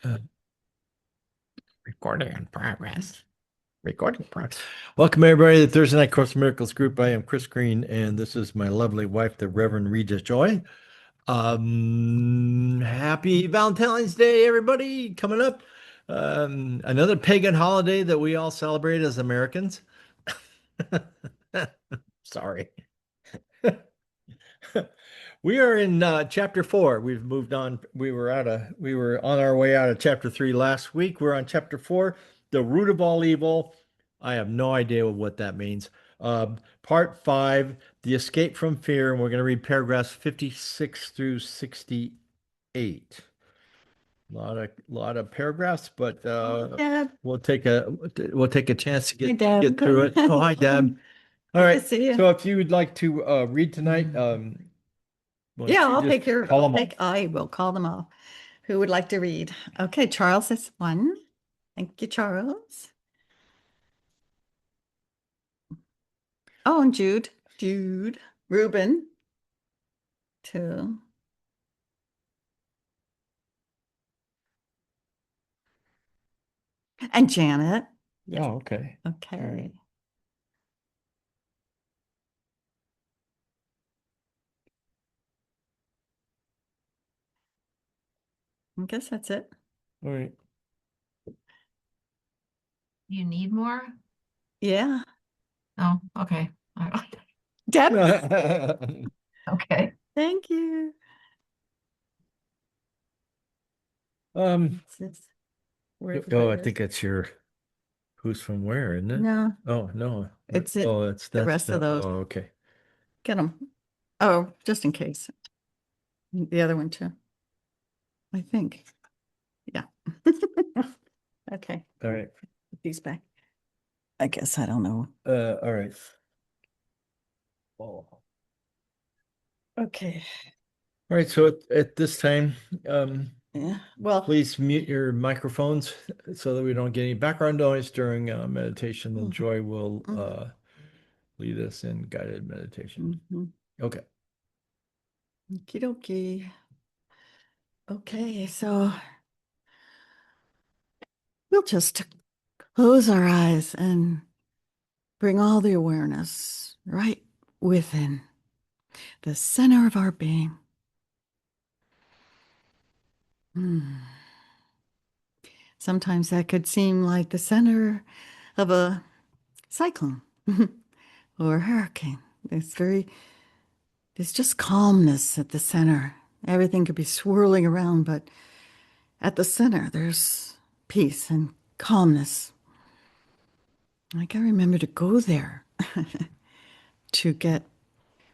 Uh, Recording in progress. Recording in progress. Welcome, everybody, to the Thursday Night Course in Miracles group. I am Chris Green, and this is my lovely wife, the Reverend Reja Joy. Happy Valentine's Day, everybody, coming up. Another pagan holiday that we all celebrate as Americans. Sorry. We are in chapter 4. We've moved on. We were on our way out of chapter 3 last week. We're on chapter 4, the root of all evil. I have no idea what that means. Part 5, the escape from fear, and we're going to read paragraphs 56 through 68. A lot of paragraphs, but Deb. we'll take a chance to Hi, get Deb. through it. Oh, hi, Deb. All Good to right. see you. So if you would like to read tonight, why Yeah, don't you just call them all? I will call them all. Who would like to read? Okay, Charles is one. Thank you, Charles. Oh, and Jude. Jude. Reuben. Two. And Janet. Yes. Oh, okay. All right. Okay. I guess that's it. All right. You need more? Yeah. Oh, okay. Deb. Okay. Thank you. Um, Where I think that's your who's from where, isn't it? No, Oh, no. it's it. Oh, The that's rest of those. oh, okay. Get them. Oh, just in case. The other one too. I think. Yeah. Okay. All right. Put these back. I guess I don't know. All right. Oh. Okay. All right. So at this time, Yeah. Well, please mute your microphones so that we don't get any background noise during meditation, and Joy will lead us in guided meditation. Okay. okie dokie. Okay, so we'll just close our eyes and bring all the awareness right within the center of our being. Sometimes that could seem like the center of a cyclone or a hurricane. There's just calmness at the center. Everything could be swirling around, but at the center, there's peace and calmness. I can remember to go there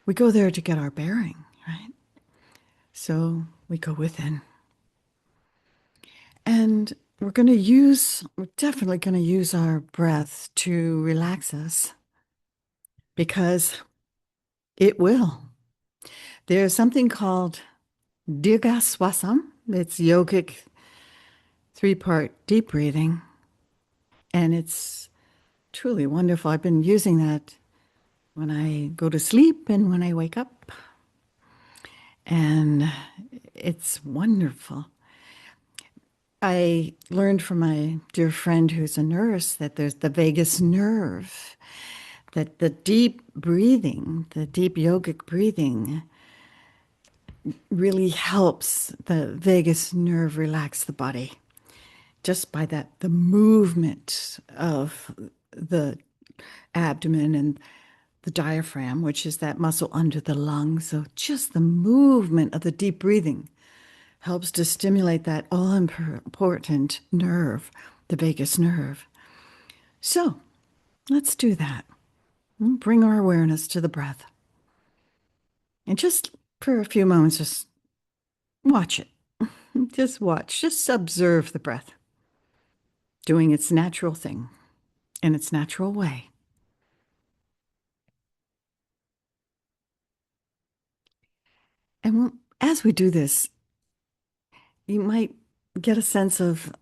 we go there to get our bearing, right? So we go within. And we're definitely going to use our breath to relax us because it will. There's something called Dirga Swasam. It's yogic 3-part deep breathing. And it's truly wonderful. I've been using that when I go to sleep and when I wake up. And it's wonderful. I learned from my dear friend who's a nurse that there's the vagus nerve, that the deep breathing, the deep yogic breathing really helps the vagus nerve relax the body. Just by that, the movement of the abdomen and the diaphragm, which is that muscle under the lungs. So just the movement of the deep breathing helps to stimulate that all-important nerve, the vagus nerve. So let's do that. Bring our awareness to the breath. And just for a few moments, just watch it. Just watch, just observe the breath doing its natural thing in its natural way. And as we do this, you might get a sense of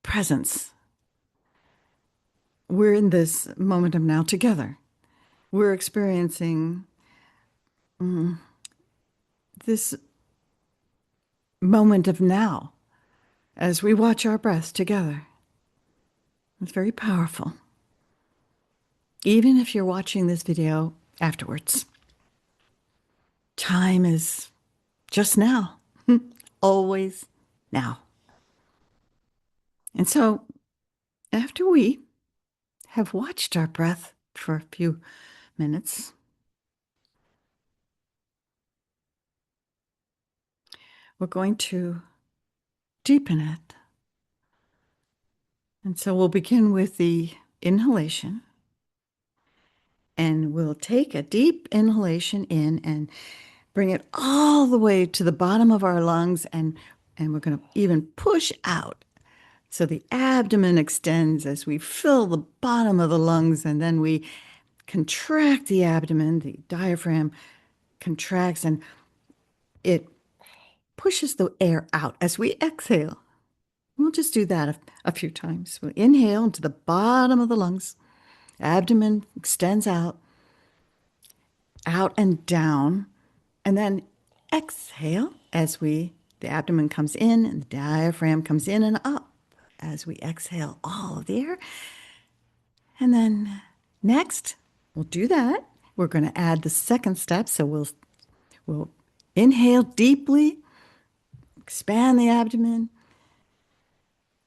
presence. We're in this moment of now together. We're experiencing this moment of now as we watch our breath together. It's very powerful. Even if you're watching this video afterwards, time is just now, always now. And so after we have watched our breath for a few minutes, we're going to deepen it. And so we'll begin with the inhalation. And we'll take a deep inhalation in and bring it all the way to the bottom of our lungs. And we're going to even push out. So the abdomen extends as we fill the bottom of the lungs. And then we contract the abdomen. The diaphragm contracts and it pushes the air out as we exhale. We'll just do that a few times. We'll inhale into the bottom of the lungs. Abdomen extends out and down. And then exhale as the abdomen comes in and the diaphragm comes in and up as we exhale all of the air. And then next, we'll do that. We're going to add the second step. So we'll inhale deeply, expand the abdomen.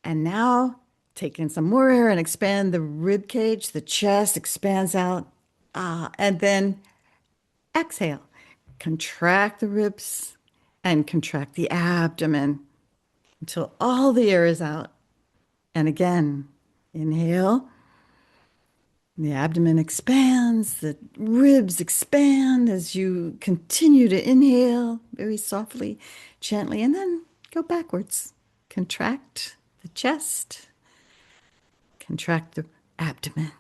And now take in some more air and expand the rib cage. The chest expands out. And then exhale. Contract the ribs and contract the abdomen until all the air is out. And again, inhale. The abdomen expands, the ribs expand as you continue to inhale very softly, gently, and then go backwards. Contract the chest, contract the abdomen.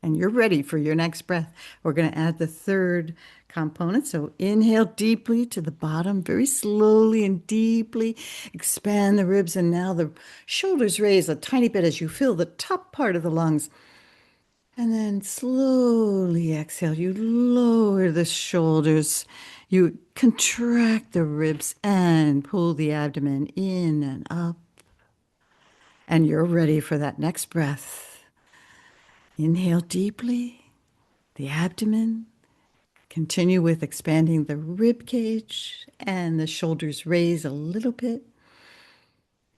And you're ready for your next breath. We're going to add the third component. So inhale deeply to the bottom, very slowly and deeply. Expand the ribs, and now the shoulders raise a tiny bit as you fill the top part of the lungs. And then slowly exhale. You lower the shoulders. You contract the ribs and pull the abdomen in and up. And you're ready for that next breath. Inhale deeply, the abdomen. Continue with expanding the rib cage and the shoulders raise a little bit.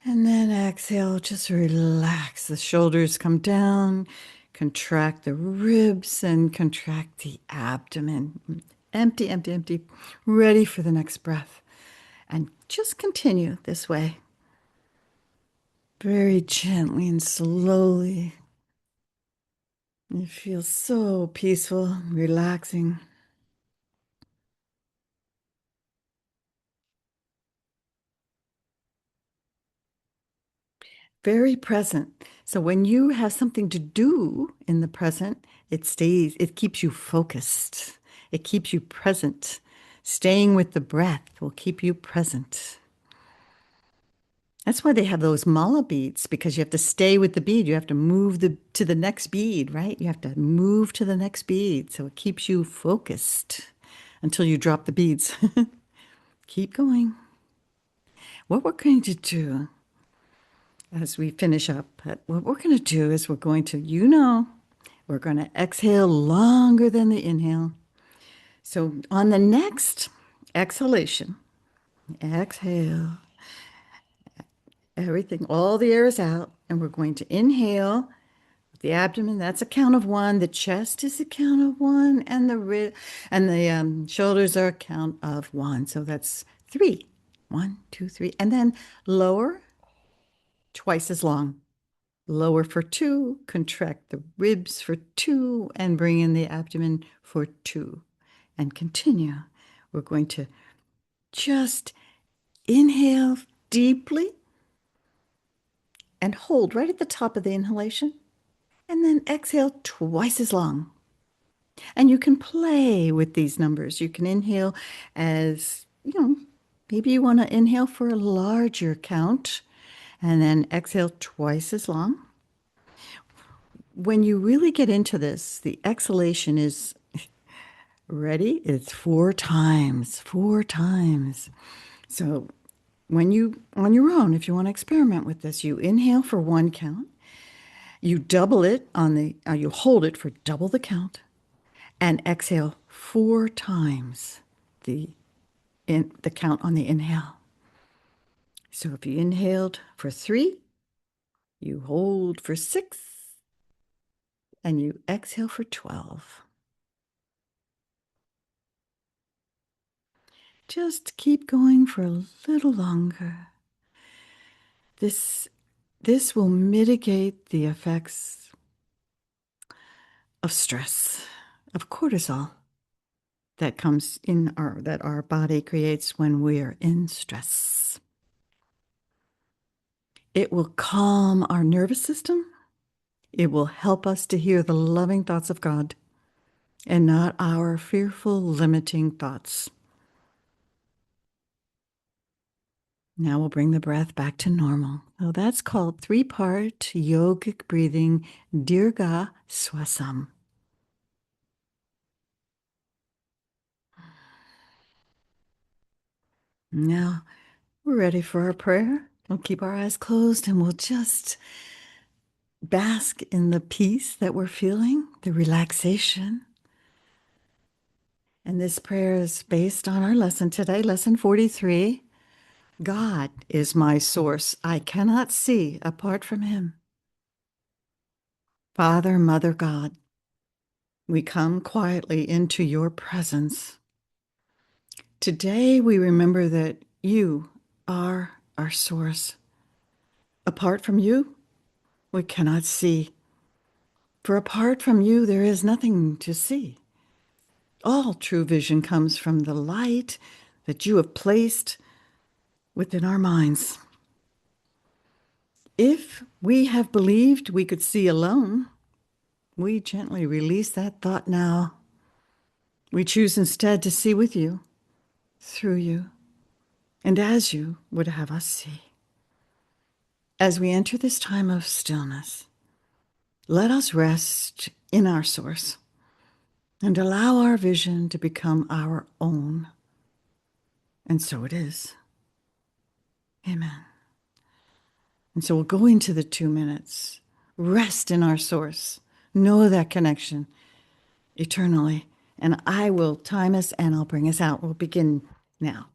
And then exhale, just relax. The shoulders come down, contract the ribs and contract the abdomen. Empty, empty, empty. Ready for the next breath. And just continue this way. Very gently and slowly. It feels so peaceful, relaxing. Very present. So when you have something to do in the present, it keeps you focused. It keeps you present. Staying with the breath will keep you present. That's why they have those mala beads, because you have to stay with the bead. You have to move to the next bead, right? You have to move to the next bead. So it keeps you focused until you drop the beads. Keep going. What we're going to do as we finish up, what we're going to do is we're going to exhale longer than the inhale. So on the next exhalation, exhale. Everything, all the air is out, and we're going to inhale the abdomen. That's a count of one. The chest is a count of one, and the shoulders are a count of one. So that's 3. 1, 2, 3, and then lower twice as long. Lower for 2, contract the ribs for 2, and bring in the abdomen for 2, and continue. We're going to just inhale deeply. And hold right at the top of the inhalation. And then exhale twice as long. And you can play with these numbers. You can inhale as, maybe you want to inhale for a larger count. And then exhale twice as long. When you really get into this, the exhalation is ready. It's 4 times. 4 times. So when you, on your own, if you want to experiment with this, you inhale for 1 count, you double it on you hold it for double the count, and exhale 4 times the the count on the inhale. So if you inhaled for 3, you hold for 6, and you exhale for 12. Just keep going for a little longer. This will mitigate the effects of stress, of cortisol that our body creates when we're in stress. It will calm our nervous system. It will help us to hear the loving thoughts of God and not our fearful, limiting thoughts. Now we'll bring the breath back to normal. So that's called 3-part yogic breathing, Dirga Swasam. Now we're ready for our prayer. We'll keep our eyes closed and we'll just bask in the peace that we're feeling, the relaxation. And this prayer is based on our lesson today, lesson 43. God is my source. I cannot see apart from him. Father, Mother God, we come quietly into your presence. Today we remember that you are our source. Apart from you, we cannot see. For apart from you, there is nothing to see. All true vision comes from the light that you have placed within our minds. If we have believed we could see alone, we gently release that thought now. We choose instead to see with you, through you, and as you would have us see. As we enter this time of stillness, let us rest in our source and allow our vision to become our own. And so it is. Amen. And so we'll go into the 2 minutes, rest in our source, know that connection eternally. And I will time us and I'll bring us out. We'll begin now.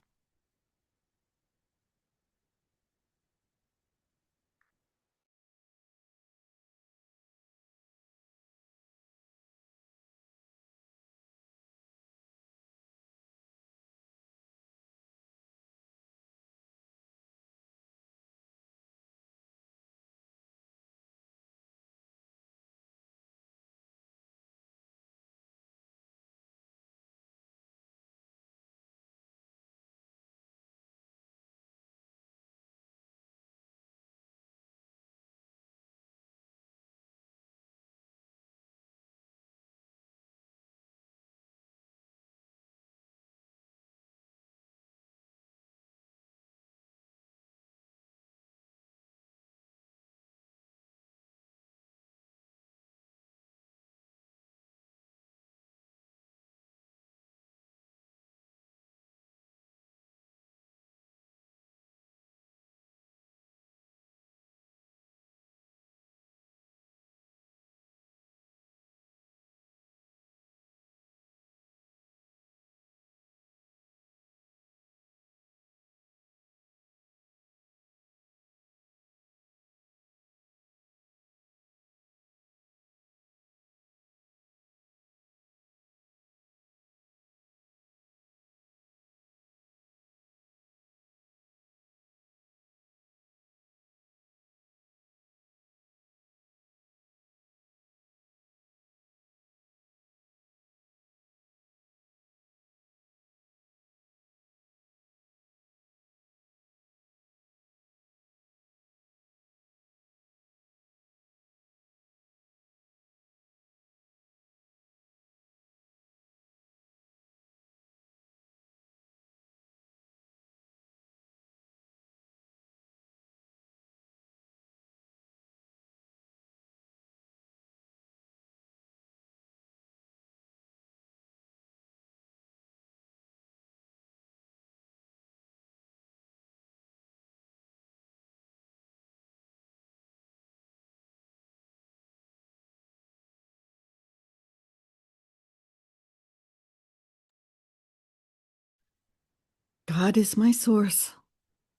God is my source.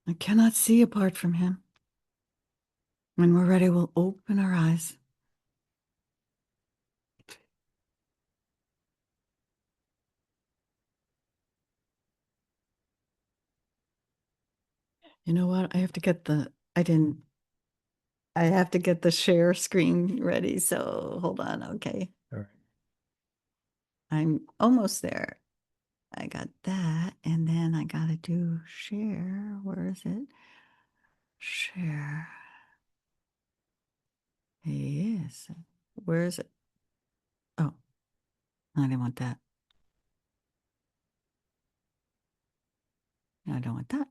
I cannot see apart from him. When we're ready, we'll open our eyes. You know what? I have to get the share screen ready. So hold on. Okay. All right. I'm almost there. I got that. And then I got to do share. Where is it? Share. Yes. Where is it? Oh, I didn't want that. I don't want that.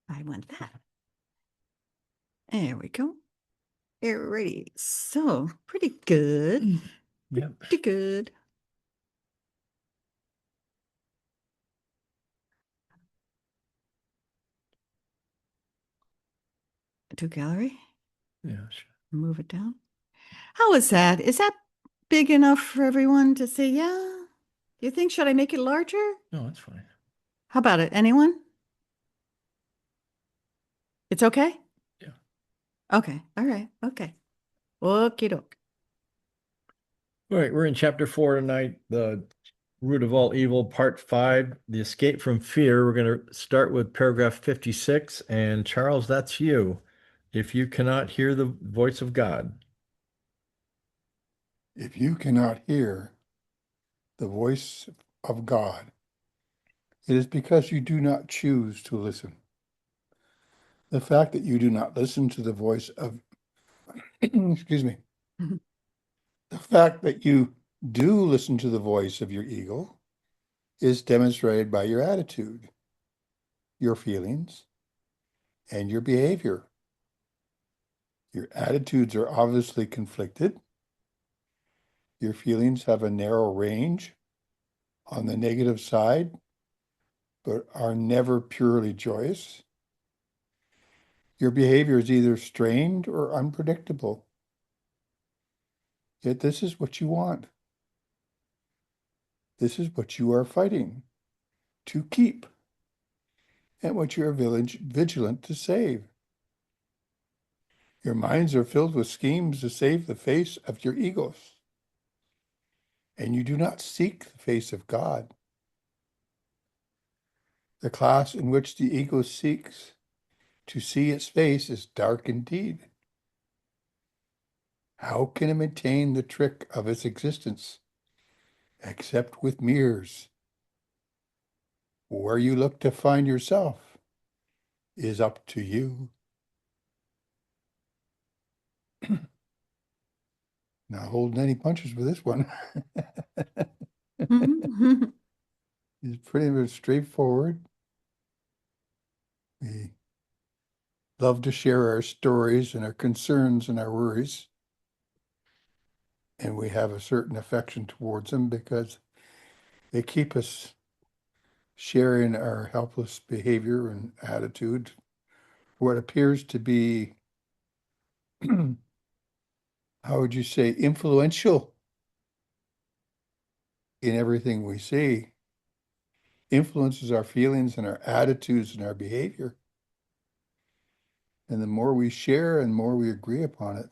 I want that. There we go. Alrighty. So pretty good. Yep. Pretty good. Do gallery. Yeah, sure. Move it down. How is that? Is that big enough for everyone to say, yeah? You think, should I make it larger? No, that's fine. How about it? Anyone? It's okay? Yeah. Okay. All right. Okay. Okie doke. All right, we're in chapter 4 tonight, the root of all evil, part 5, the escape from fear. We're going to start with paragraph 56. And Charles, that's you. If you cannot hear the voice of God. If you cannot hear the voice of God, it is because you do not choose to listen. The fact that you do not listen to the voice of, excuse me, the fact that you do listen to the voice of your ego is demonstrated by your attitude, your feelings, and your behavior. Your attitudes are obviously conflicted. Your feelings have a narrow range on the negative side, but are never purely joyous. Your behavior is either strained or unpredictable. Yet this is what you want. This is what you are fighting to keep and what you are vigilant to save. Your minds are filled with schemes to save the face of your egos, and you do not seek the face of God. The class in which the ego seeks to see its face is dark indeed. How can it maintain the trick of its existence except with mirrors? Where you look to find yourself is up to you. Not holding any punches with this one. Mhm. It's pretty much straightforward. We love to share our stories and our concerns and our worries. And we have a certain affection towards them because they keep us sharing our helpless behavior and attitude, what appears to be, how would you say, influential in everything we see, influences our feelings and our attitudes and our behavior. And the more we share and more we agree upon it,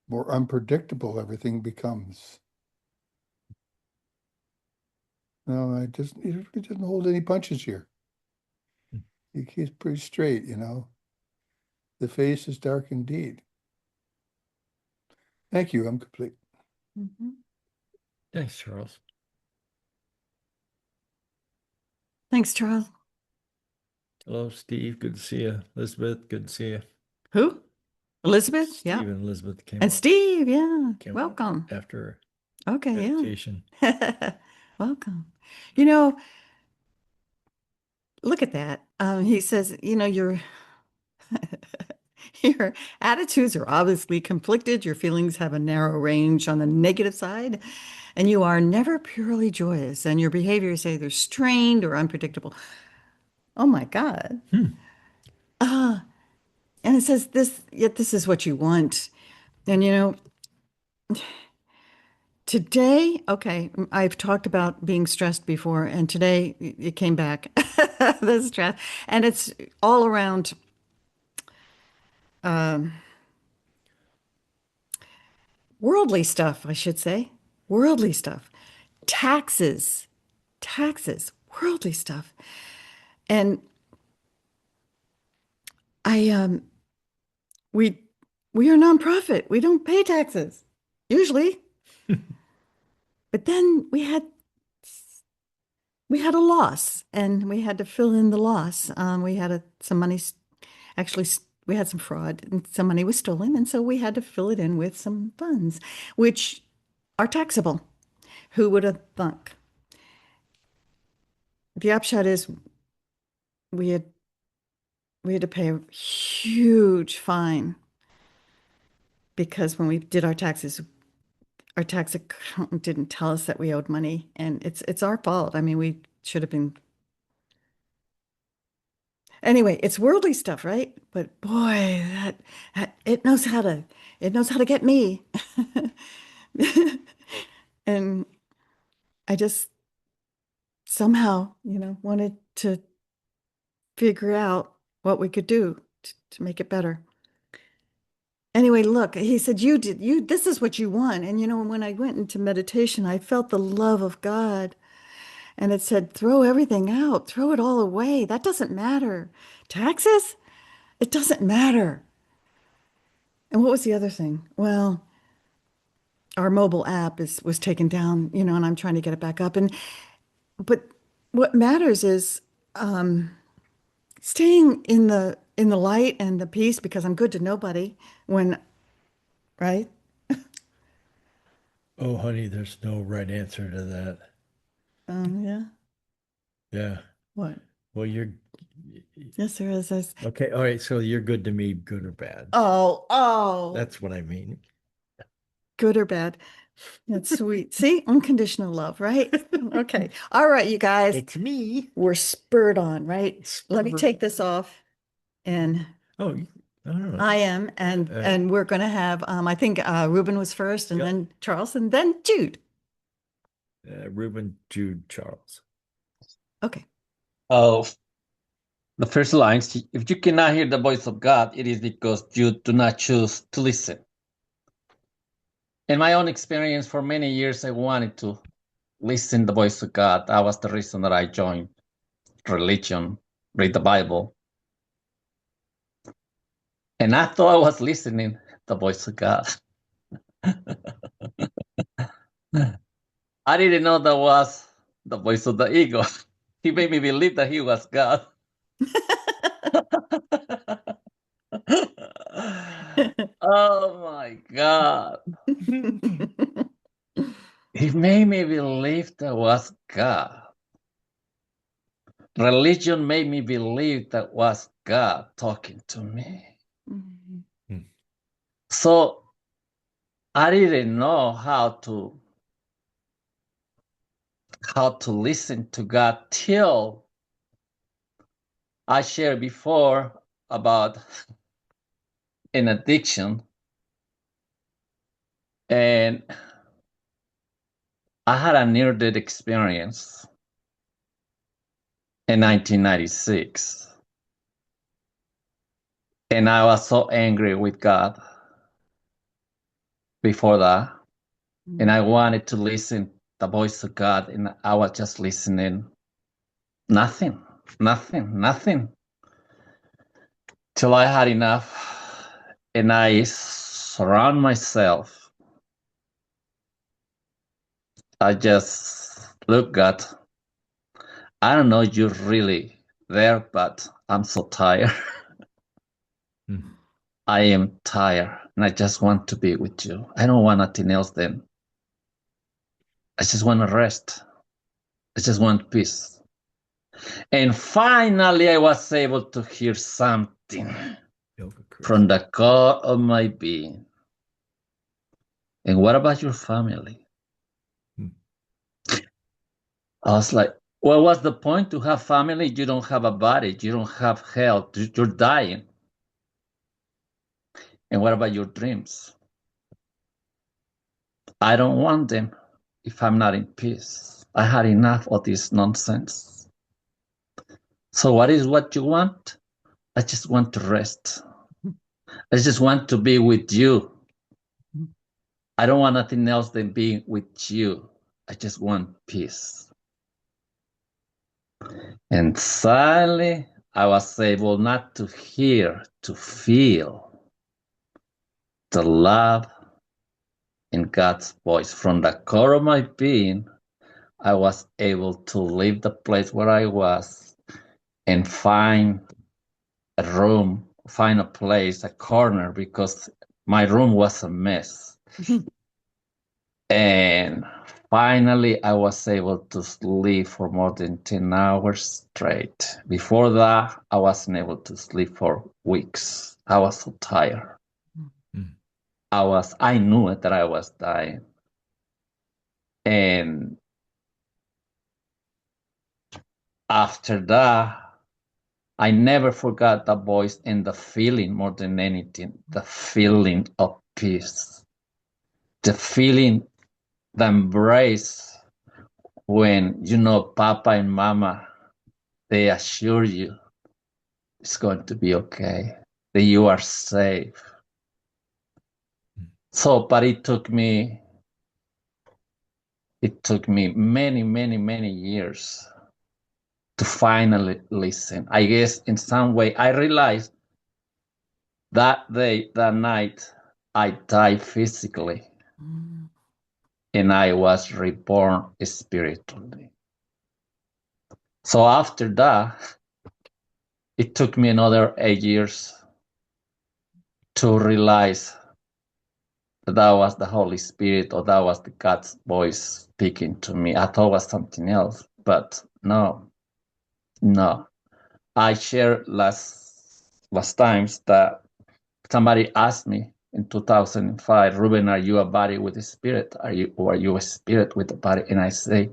more unpredictable everything becomes. No, it doesn't hold any punches here. He's pretty straight, you know. The face is dark indeed. Thank you. I'm complete. Mhm. Thanks, Charles. Thanks, Charles. Hello, Steve. Good to see you. Elizabeth, good to see you. Who? Elizabeth? Steve Yeah. and Elizabeth came And up, Steve, yeah. came up Welcome. after Okay, meditation. yeah. Welcome. You know, look at that. He says, your your attitudes are obviously conflicted. Your feelings have a narrow range on the negative side, and you are never purely joyous. And your behavior is either strained or unpredictable. Oh my God. Ah, and it says this, yet this is what you want. And Today, okay, I've talked about being stressed before, and today it came back, the stress, and it's all around worldly stuff, I should say, worldly stuff, taxes, taxes, worldly stuff, and I we we are a nonprofit. We don't pay taxes usually, but then we had a loss, and we had to fill in the loss. We had some money, actually, we had some fraud, and some money was stolen, and so we had to fill it in with some funds, which are taxable. Who would have thunk? The upshot is we had we had to pay a huge fine because when we did our tax accountant didn't tell us that we owed money, and it's our fault. I mean, we should have been. Anyway, it's worldly stuff, right? But boy, that it knows how to get me. And I just somehow, wanted to figure out what we could do to make it better. Anyway, look, he said, this is what you want. And when I went into meditation, I felt the love of God. And it said, throw everything out, throw it all away. That doesn't matter. Taxes? It doesn't matter. And what was the other thing? Well, our mobile app was taken down, and I'm trying to get it back up. But what matters is staying in the light and the peace, because I'm good to nobody right? Oh, honey, there's no right answer to that. Yeah. Yeah. What? Well, Yes, there is. okay. All right. So you're good to me, good or bad. Oh. That's what I mean. Good or bad. That's sweet. See, unconditional love, right? Okay. All right, you guys. It's me. We're spurred on, right? Let me Spurred. take this off. And Oh, I don't know. I am, and we're going to have, I think Ruben was first, and Yep. then Charles, and then Jude. Ruben, Jude, Charles. Okay. Oh, the first lines, if you cannot hear the voice of God, it is because you do not choose to listen. In my own experience, for many years, I wanted to listen to the voice of God. That was the reason that I joined religion, read the Bible. And I thought I was listening to the voice of God. I didn't know that was the voice of the ego. He made me believe that he was God. Oh my God. He made me believe that was God. Religion made me believe that was God talking to me. Mhm. So I didn't know how to listen to God till I shared before about an addiction. And I had a near-death experience in 1996. And I was so angry with God before that. And I wanted to listen the voice of God, and I was just listening. Nothing. Till I had enough. And I surround myself. I just look, God, I don't know you're really there, but I'm so tired. I am tired, and I just want to be with you. I don't want nothing else then. I just want to rest. I just want peace. And finally, I was able to hear something from the core of my being. And what about your family? I was like, well, what's the point to have family? You don't have a body. You don't have health. You're dying. And what about your dreams? I don't want them if I'm not in peace. I had enough of this nonsense. So what is what you want? I just want to rest. I just want to be with you. I don't want nothing else than being with you. I just want peace. And suddenly I was able not to hear, to feel the love in God's voice. From the core of my being, I was able to leave the place where I was and find a room, find a place, a corner, because my room was a mess. And finally, I was able to sleep for more than 10 hours straight. Before that, I wasn't able to sleep for weeks. I was so tired. Mm. I knew it that I was dying. And after that, I never forgot the voice and the feeling more than anything, the feeling of peace, the feeling, the embrace when, Papa and Mama, they assure you it's going to be okay, that you are safe. So, but it took me many, many, many years to finally listen. I guess in some way I realized that day, that night, I died physically and I was reborn spiritually. So after that, it took me another 8 years to realize that was the Holy Spirit or that was the God's voice speaking to me. I thought it was something else, but no. I shared last times that somebody asked me in 2005, Ruben, are you a body with a spirit? Are you a spirit with a body? And I say,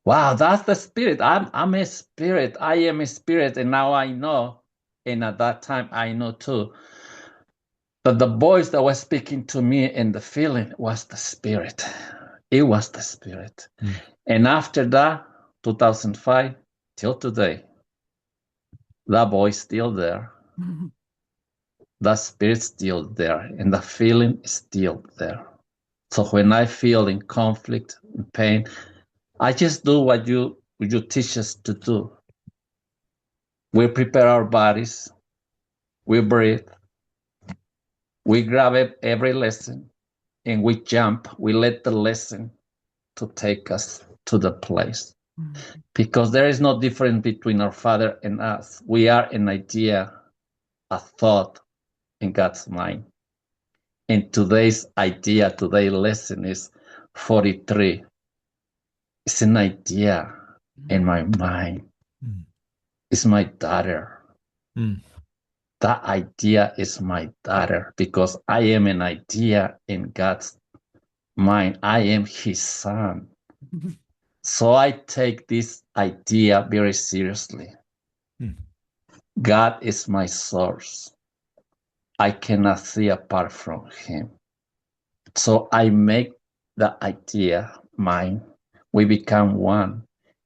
wow, that's the spirit. I'm a spirit. I am a spirit. And now I know. And at that time I know too. But the voice that was speaking to me and the feeling was the spirit. It was the spirit. Mm. And after that, 2005 till today, that voice still there. Mm-hmm. The spirit's still there and the feeling is still there. So when I feel in conflict, in pain, I just do what you teach us to do. We prepare our bodies, we breathe, we grab every lesson, and we jump. We let the lesson to take us to the place. Mm-hmm. Because there is no difference between our Father and us. We are an idea, a thought in God's mind. And today's lesson is 43. It's an idea in my mind. Mm. It's my daughter. Mm. That idea is my daughter because I am an idea in God's mind. I am his son. Mm-hmm. So I take this idea very seriously. Mm. God is my source. I cannot see apart from him. So I make the idea mine. We become one.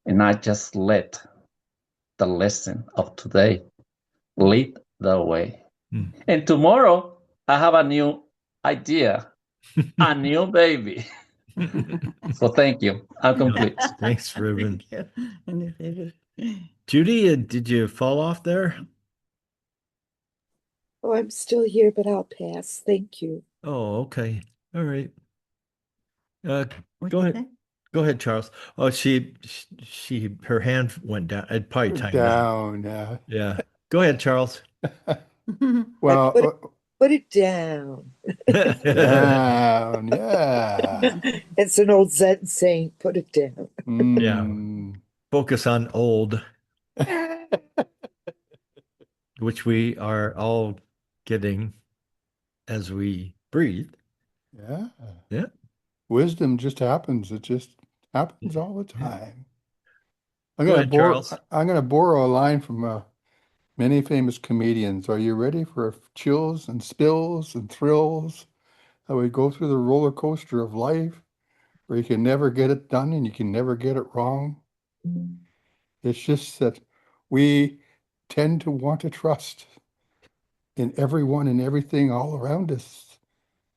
And I just let the lesson of today lead the way. Mm. And tomorrow I have a new idea, a new baby. So thank you. I'm complete. Thanks, Ruben. Thank you. Judy, did you fall off there? Oh, I'm still here, but I'll pass. Thank you. Oh, okay. All right. Go ahead. Go ahead, Charles. Oh, her hand went down. It probably timed down. Yeah. Yeah. Go ahead, Charles. Well, put it down. Down. Yeah. It's an old Zen saying, put it down. Yeah. Focus on old, which we are all getting as we breathe. Yeah. Yeah. Wisdom just happens. It just happens all the time. I'm Go gonna ahead, Charles. I'm gonna borrow a line from many famous comedians. Are you ready for chills and spills and thrills? how we go through the roller coaster of life where you can never get it done and you can never get it wrong. Mm. It's just that we tend to want to trust in everyone and everything all around us,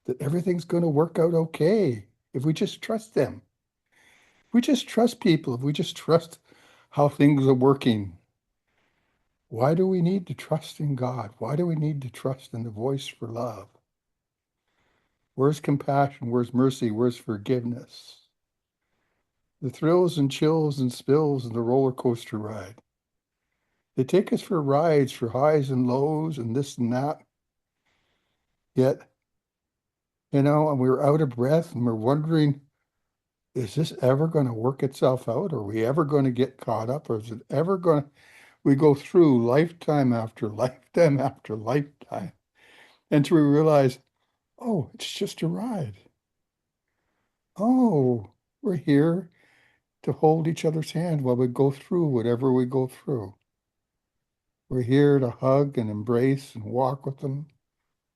that everything's going to work out okay if we just trust them. If we just trust people, if we just trust how things are working. Why do we need to trust in God? Why do we need to trust in the voice for love? Where's compassion? Where's mercy? Where's forgiveness? The thrills and chills and spills in the roller coaster ride. They take us for rides, for highs and lows and this and that. Yet, and we're out of breath and we're wondering, is this ever going to work itself out? Are we ever going to get caught up? Or is it ever going to, we go through lifetime after lifetime after lifetime until we realize, oh, it's just a ride. Oh, we're here to hold each other's hand while we go through whatever we go through. We're here to hug and embrace and walk with them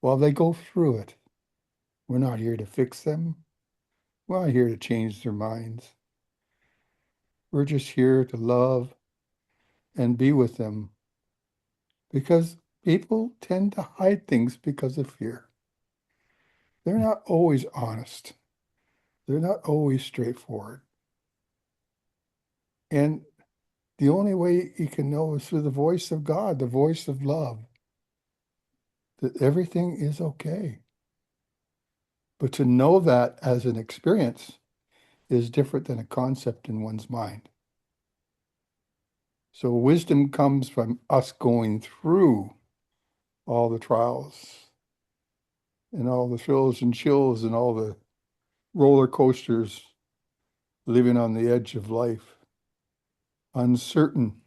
while they go through it. We're not here to fix them. We're not here to change their minds. We're just here to love and be with them because people tend to hide things because of fear. They're not always honest. They're not always straightforward. And the only way you can know is through the voice of God, the voice of love, that everything is okay. But to know that as an experience is different than a concept in one's mind. So wisdom comes from us going through all the trials and all the thrills and chills and all the roller coasters, living on the edge of life. Uncertain.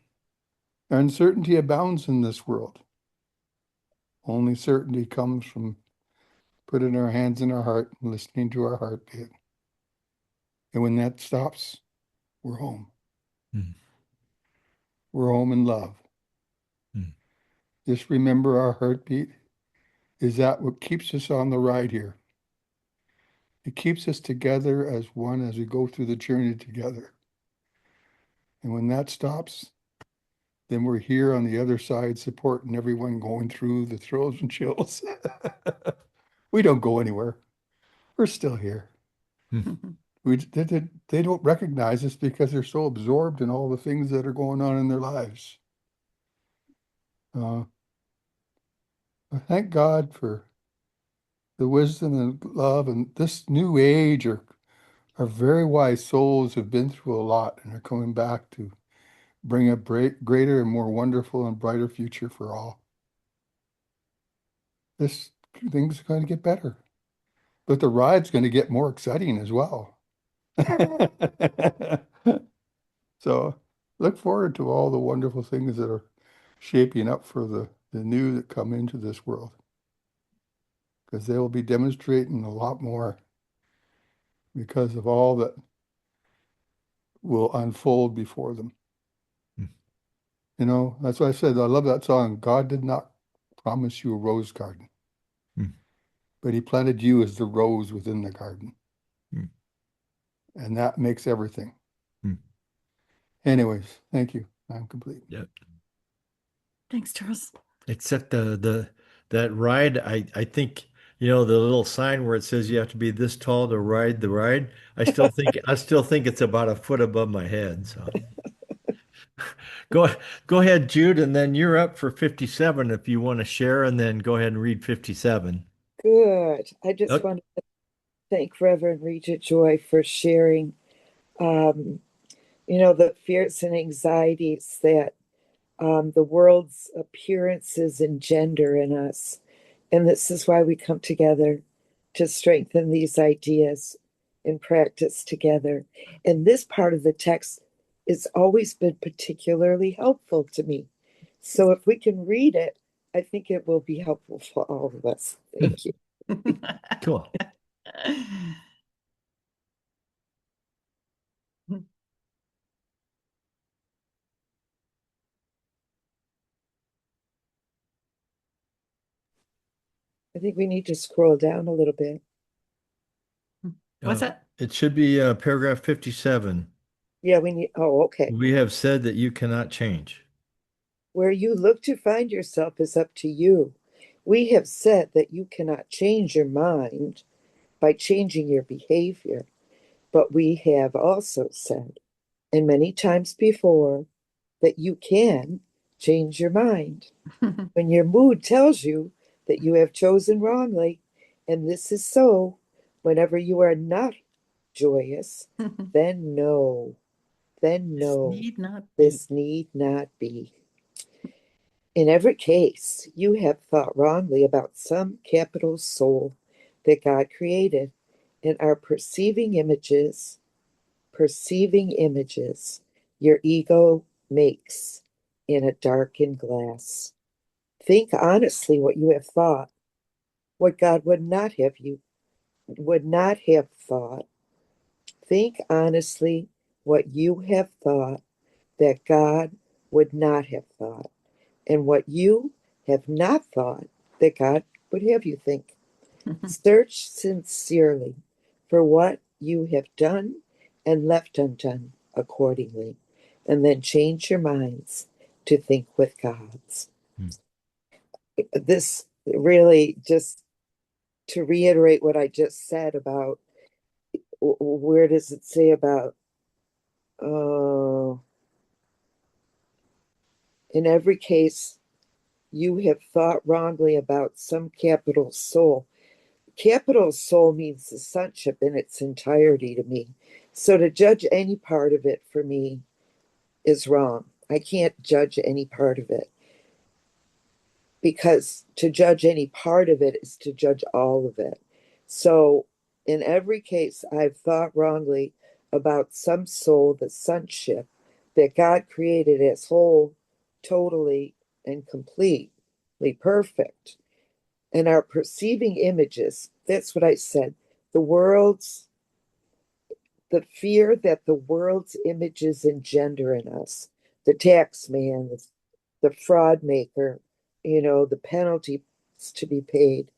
Uncertainty abounds in this world. Only certainty comes from putting our hands in our heart and listening to our heartbeat. And when that stops, we're home. Mm. We're home in love. Mm. Just remember our heartbeat is that what keeps us on the ride here. It keeps us together as one as we go through the journey together. And when that stops, then we're here on the other side supporting everyone going through the thrills and chills. We don't go anywhere. We're still here. They don't recognize us because they're so absorbed in all the things that are going on in their lives. Thank God for the wisdom and love and this new age are very wise souls who've been through a lot and are coming back to bring a greater and more wonderful and brighter future for all. This thing's going to get better, but the ride's going to get more exciting as well. So look forward to all the wonderful things that are shaping up for the new that come into this world, because they will be demonstrating a lot more because of all that will unfold before them. That's why I said I love that song. God did not promise you a rose garden, but he planted you as the rose within the garden. And that makes everything. Anyways, thank you. I'm complete. Yep. Thanks, Charles. Except that ride, I think, the little sign where it says you have to be this tall to ride the ride. I still think it's about a foot above my head. So go ahead, Jude, and then you're up for 57 if you want to share, and then go ahead and read 57. Good. I just Okay. want to thank Reverend Reja Joy for sharing, um, the fears and anxieties that the world's appearances engender in us. And this is why we come together to strengthen these ideas and practice together. And this part of the text has always been particularly helpful to me. So if we can read it, I think it will be helpful for all of us. Thank you. Cool. I think we need to scroll down a little bit. What's Uh, that? It should be paragraph 57. Yeah, we need, oh, okay. We have said that you cannot change. Where you look to find yourself is up to you. We have said that you cannot change your mind by changing your behavior, but we have also said, and many times before, that you can change your mind. When your mood tells you that you have chosen wrongly, and this is so, whenever you are not joyous, then no, then This no, need not be. this need not be. In every case, you have thought wrongly about some capital soul that God created and are perceiving images your ego makes in a darkened glass. Think honestly what you have thought, what God would not have thought. Think honestly what you have thought that God would not have thought, and what you have not thought that God would have you think. Search sincerely for what you have done and left undone accordingly, and then change your minds to think with God's. This really, just to reiterate what I just said about where does it say about in every case you have thought wrongly about some capital soul. Capital soul means the sonship in its entirety to me. So to judge any part of it for me is wrong. I can't judge any part of it, because to judge any part of it is to judge all of it. So in every case, I've thought wrongly about some soul, the sonship that God created as whole, totally, and completely perfect. And our perceiving images, that's what I said, the fear that the world's images engender in us, the tax man, the fraud maker, the penalties to be paid,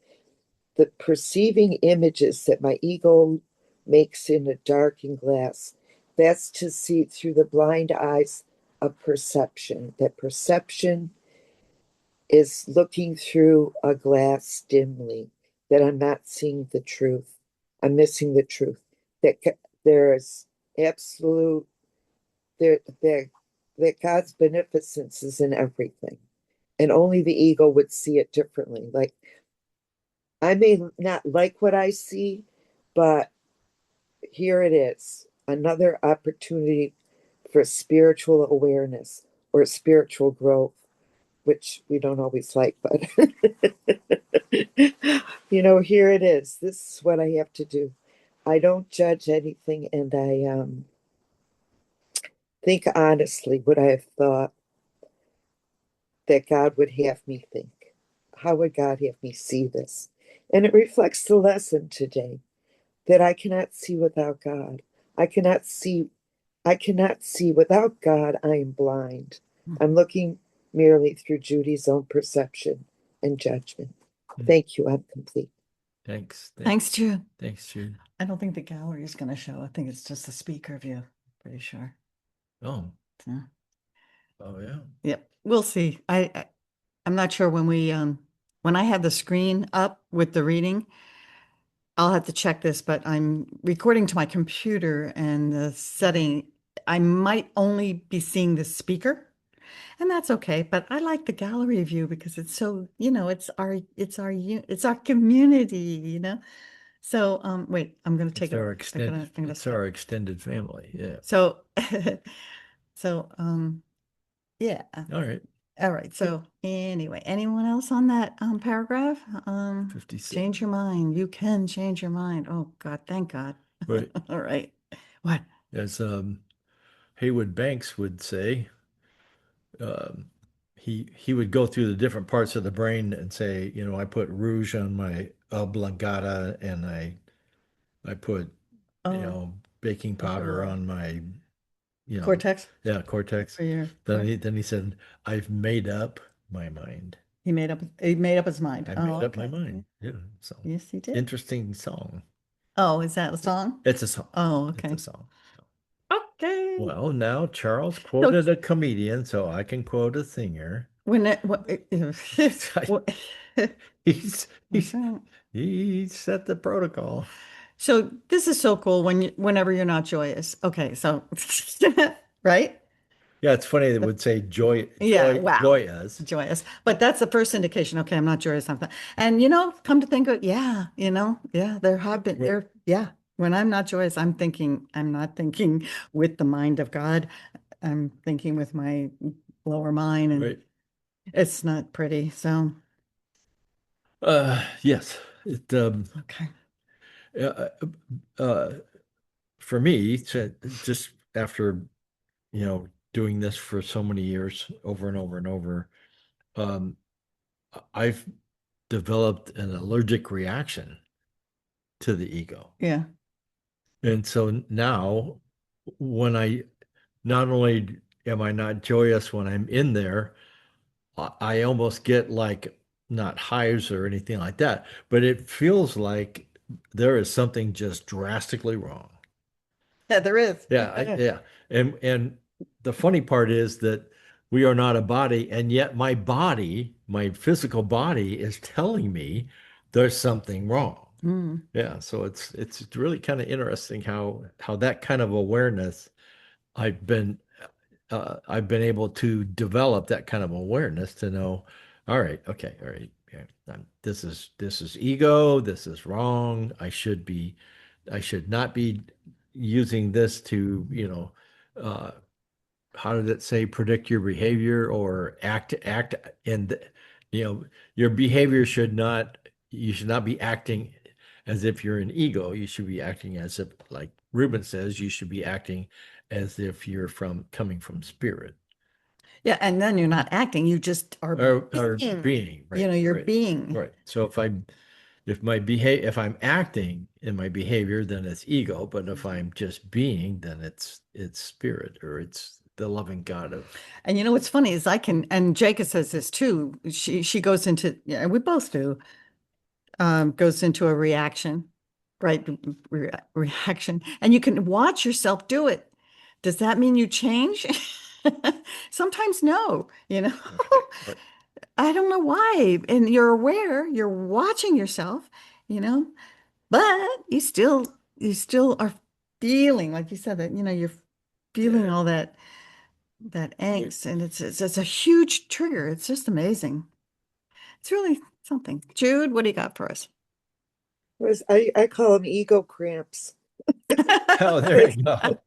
the perceiving images that my ego makes in a darkened glass. That's to see through the blind eyes of perception. That perception is looking through a glass dimly, that I'm not seeing the truth. I'm missing the truth. That there is absolute, that God's beneficence is in everything. And only the ego would see it differently. Like, I may not like what I see, but here it is, another opportunity for spiritual awareness or spiritual growth, which we don't always like, but here it is. This is what I have to do. I don't judge anything, and I think honestly what I have thought that God would have me think. How would God have me see this? And it reflects the lesson today that I cannot see without God. I cannot see without God. I am blind. I'm looking merely through Judy's own perception and judgment. Thank you. I'm complete. Thanks. Thanks, Jude. Thanks, Jude. I don't think the gallery is going to show. I think it's just the speaker view. Pretty sure. Oh, Yeah. oh yeah. Yep. We'll see. I'm not sure when I have the screen up with the reading, I'll have to check this, but I'm recording to my computer and the setting, I might only be seeing the speaker, and that's okay. But I like the gallery view because it's so, it's our community. So, wait, I'm going to take It's our it. I'm gonna it's stop. our extended family. Yeah. So, yeah. All right. All right. So anyway, anyone else on that paragraph? 56. Change your mind. You can change your mind. Oh God, thank God. Right. All right. What? As Haywood Banks would say, he would go through the different parts of the brain and say, I put rouge on my oblongata, and I put, Oh, baking powder overall. on my, Cortex yeah, cortex. for your. Then he said, I've made up my mind. He made up his mind. I Oh, made up my okay. mind. Yeah. So Yes, he did. interesting song. Oh, is that a song? It's a song. Oh, It's okay. a song. Okay. Well, now Charles quoted a comedian, so I can quote a singer. When it, what, what- He's what's that? he set the protocol. So this is so cool whenever you're not joyous. Okay, so right? Yeah, it's funny they would say joy, Yeah, joy, wow. joyous. Joyous. But that's the first indication. Okay, I'm not joyous. I'm not. And come to think of it, yeah, there have been Right. yeah. When I'm not joyous, I'm not thinking with the mind of God. I'm thinking with my lower mind, and Right. it's not pretty. So, Yes. It okay. uh, uh for me, just after doing this for so many years, over and over and over, um, I've developed an allergic reaction to the ego. Yeah. And so now, when not only am I not joyous when I'm in there, I almost get like not hives or anything like that, but it feels like there is something just drastically wrong. Yeah, there is. Yeah. And the funny part is that we are not a body, and yet my body, my physical body, is telling me there's something wrong. Mm. Yeah, so it's really kind of interesting how that kind of awareness I've been I've been able to develop that kind of awareness to know, all right, okay, all right, yeah, this is ego, this is wrong. I should not be using this to, uh, how did it say, predict your behavior or act and your behavior should not you should not be acting as if you're an ego. You should be acting as if, like Ruben says, you should be acting as if you're coming from spirit Yeah, and then you're not acting, you just are or being. being, right, You're right, being. right. So if I'm acting in my behavior, then it's ego. But if I'm just being, then it's spirit, or it's the loving God of. And what's funny is and Jacob says this too. She goes into, yeah, we both do, goes into a reaction, right? Reaction. And you can watch yourself do it. Does that mean you change? Sometimes no, Right. I don't know why. And you're aware, you're watching yourself, you know, but you still are feeling, like you said, that, you're feeling Yeah. all that angst, and it's a huge trigger. It's just amazing. It's really something. Jude, what do you got for us? I call them ego cramps. Oh, there you go.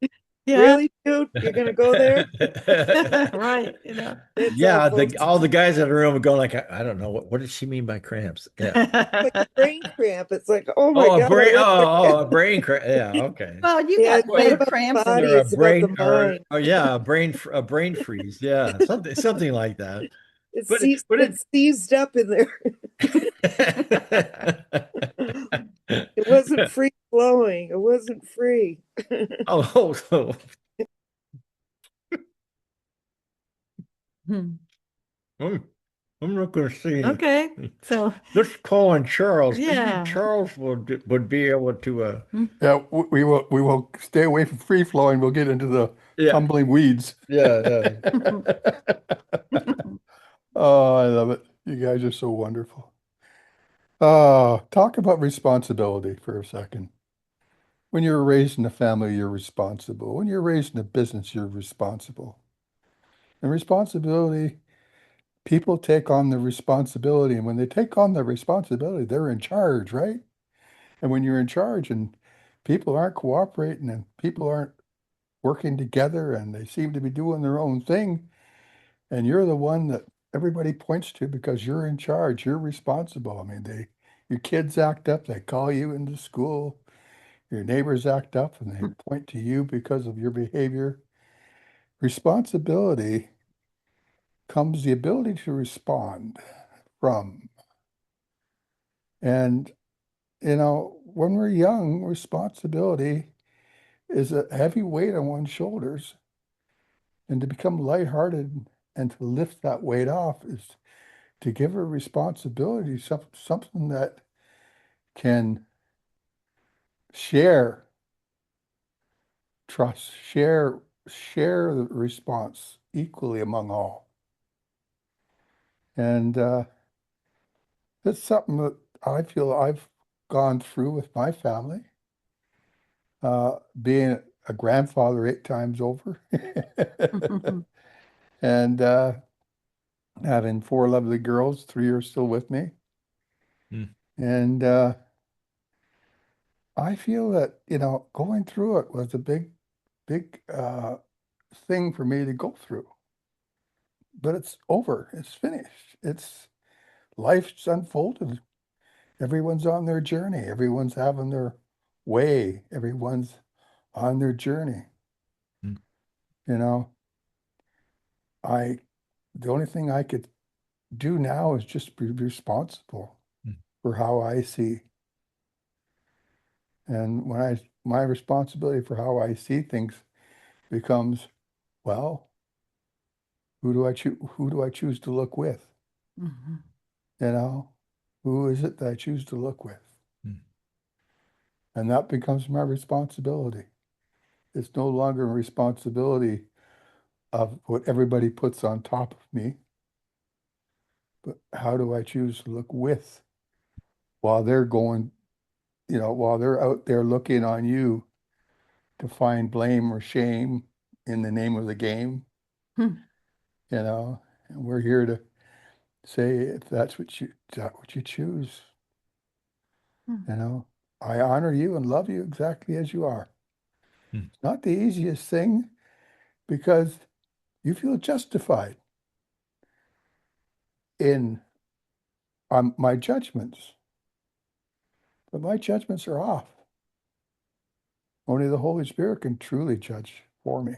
Yeah, Really, dude? You're gonna go there? right. That's Yeah, folks. all the guys in the room are going like, I don't know, what does she mean by cramps? Yeah. Like a brain cramp. It's like, oh my Oh, a God. brain. A brain cramp. Yeah. Okay. Well, you Yeah, got it's not bad about the cramps and body, Or a it's about the brain, mind. yeah, a brain freeze. Yeah, something like that. But It's seized up in there. It wasn't free flowing. It wasn't free. oh, Hmm. I'm not going to say anything. Okay. So, Let's call on Charles. Maybe yeah. Charles would be able to. Yeah, we will stay away from free flowing. We'll get into the Yeah, tumbling weeds. yeah. Oh, I love it. You guys are so wonderful. Talk about responsibility for a second. When you're raised in a family, you're responsible. When you're raised in a business, you're responsible. And responsibility, people take on the responsibility. And when they take on the responsibility, they're in charge, right? And when you're in charge and people aren't cooperating and people aren't working together and they seem to be doing their own thing, and you're the one that everybody points to because you're in charge, you're responsible. I mean, your kids act up, they call you into school, your neighbors act up and they point to you because of your behavior. Responsibility comes the ability to respond from. And, when we're young, responsibility is a heavy weight on one's shoulders. And to become lighthearted and to lift that weight off is to give a responsibility, something that can share trust, share the response equally among all. And it's something that I feel I've gone through with my family. Being a grandfather 8 times over and having 4 lovely girls, 3 are still with me. And I feel that, going through it was a big thing for me to go through. But it's over. It's finished. Life's unfolded. Everyone's on their journey. Everyone's having their way. Everyone's on their journey. You know, the only thing I could do now is just be responsible for how I see. And when my responsibility for how I see things becomes, well, who do I choose to look with? Who is it that I choose to look with? And that becomes my responsibility. It's no longer a responsibility of what everybody puts on top of me, but how do I choose to look with while they're going, while they're out there looking on you to find blame or shame in the name of the game, and we're here to say, if that's what you choose, I honor you and love you exactly as you are. It's not the easiest thing because you feel justified in my judgments, but my judgments are off. Only the Holy Spirit can truly judge for me.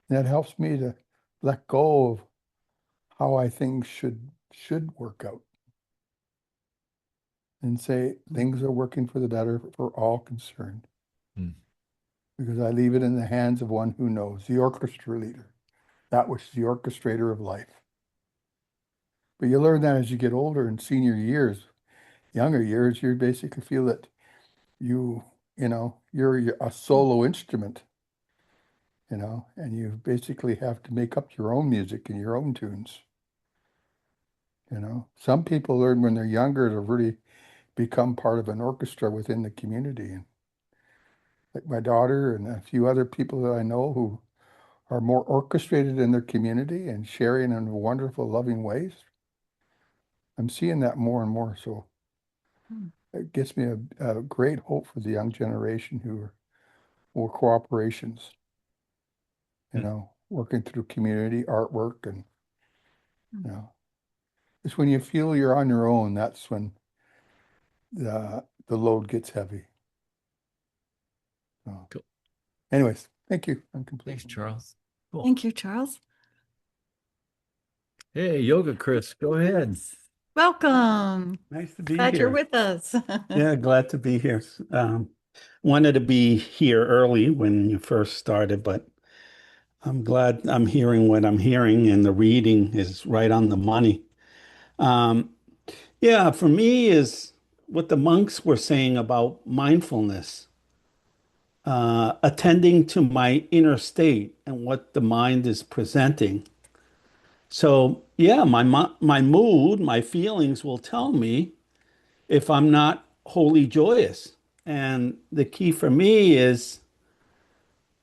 And that helps me to let go of how I think should work out and say things are working for the better for all concerned. Because I leave it in the hands of one who knows, the orchestra leader, that which is the orchestrator of life. But you learn that as you get older in senior years, younger years, you basically feel that you're a solo instrument, and you basically have to make up your own music and your own tunes. Some people learn when they're younger to really become part of an orchestra within the community. And like my daughter and a few other people that I know who are more orchestrated in their community and sharing in wonderful, loving ways. I'm seeing that more and more. So it gives me a great hope for the young generation who are more cooperations, working through community artwork. And, it's when you feel you're on your own, that's when the load gets heavy. So, Cool. Anyways, thank you. I'm complete. Thanks, Charles. Cool. Thank you, Charles. Hey, Yoga Chris, go ahead. Welcome. Nice to be Glad you're here. with us. Yeah, glad to be here. Wanted to be here early when you first started, but I'm glad I'm hearing what I'm hearing, and the reading is right on the money. Yeah, for me is what the monks were saying about mindfulness, attending to my inner state and what the mind is presenting. So, yeah, my mood, my feelings will tell me if I'm not wholly joyous. And the key for me is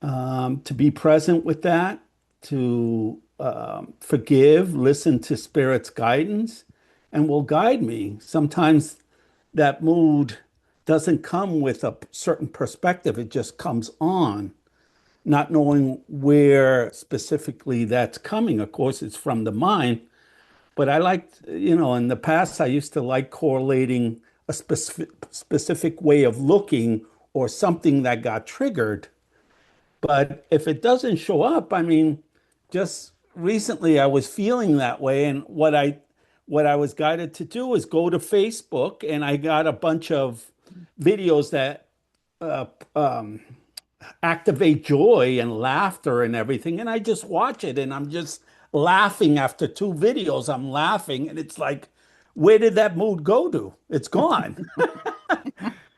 to be present with that, to forgive, listen to Spirit's guidance, and will guide me. Sometimes that mood doesn't come with a certain perspective, it just comes on, not knowing where specifically that's coming. Of course, it's from the mind. But I liked, in the past, I used to like correlating a specific way of looking or something that got triggered. But if it doesn't show up, I mean, just recently I was feeling that way. And what I was guided to do is go to Facebook, and I got a bunch of videos that activate joy and laughter and everything. And I just watch it, and I'm just laughing after 2 videos. I'm laughing, and it's like, where did that mood go to? It's gone.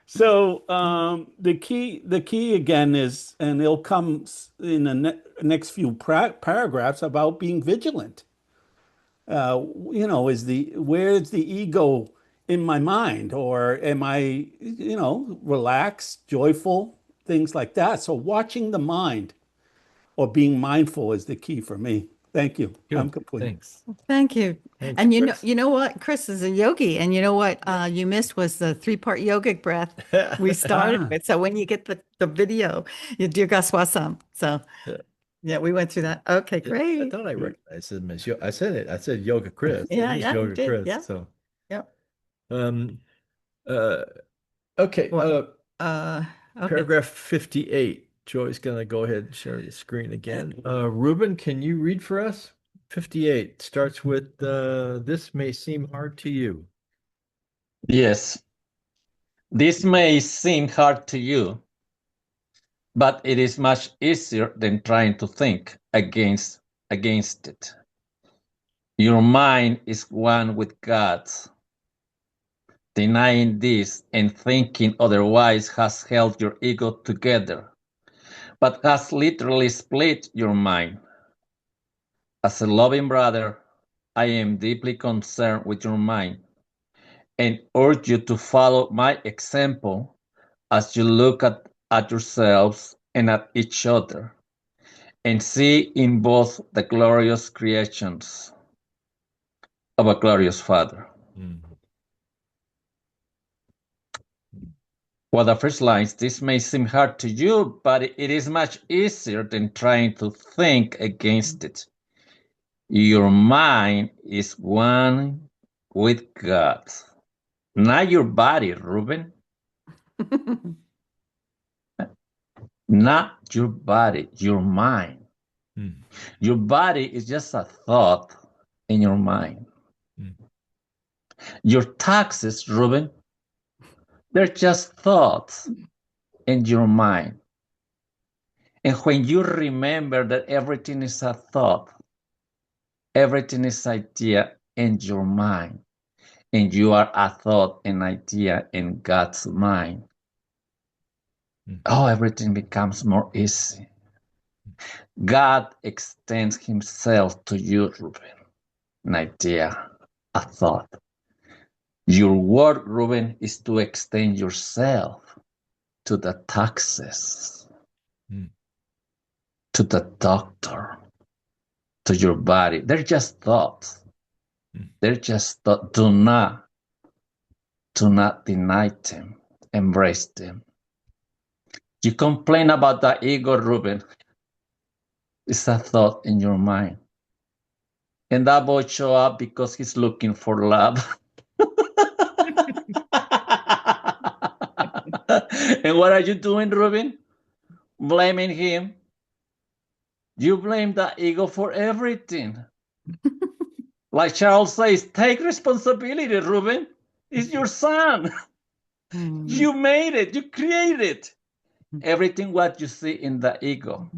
So the key again is, and it'll come in the next few paragraphs about being vigilant. Where's the ego in my mind, or am I, relaxed, joyful, things like that. So watching the mind or being mindful is the key for me. Thank you. I'm Good. complete. Thanks. Thank you. Thanks, And Chris. you know what? Chris is a yogi, and you know what you missed was the three-part yogic breath we started Ah. with. So when you get the video, you do Gaswasam. So yeah, we went through that. Okay, I great. thought I recognized him as I said it. I said Yoga Chris. Yeah, It is yeah, you Yoga did. Chris. Yeah. So, Yep. um, okay. What? Okay. Paragraph 58. Joy's going to go ahead and share the screen again. Ruben, can you read for us? 58 starts with this may seem hard to you. Yes, this may seem hard to you, but it is much easier than trying to think against it. Your mind is one with God's. Denying this and thinking otherwise has held your ego together, but has literally split your mind. As a loving brother, I am deeply concerned with your mind and urge you to follow my example as you look at yourselves and at each other, and see in both the glorious creations of a glorious Father. Well, the first lines, this may seem hard to you, but it is much easier than trying to think against it. Your mind is one with God. Not your body, Ruben. Not your body, your mind. Your body is just a thought in your mind. Your taxes, Ruben, they're just thoughts in your mind. And when you remember that everything is a thought, everything is idea in your mind, and you are a thought and idea in God's mind, everything becomes more easy. God extends himself to you, Ruben, an idea, a thought. Your work, Ruben, is to extend yourself to the taxes, to the doctor, to your body. They're just thoughts. They're just thoughts. Do not deny them. Embrace them. You complain about the ego, Ruben. It's a thought in your mind. And that boy show up because he's looking for love. And what are you doing, Ruben? Blaming him. You blame the ego for everything. Like Charles says, take responsibility, Ruben. It's your son. You made it. You created it. Everything what you see in the ego,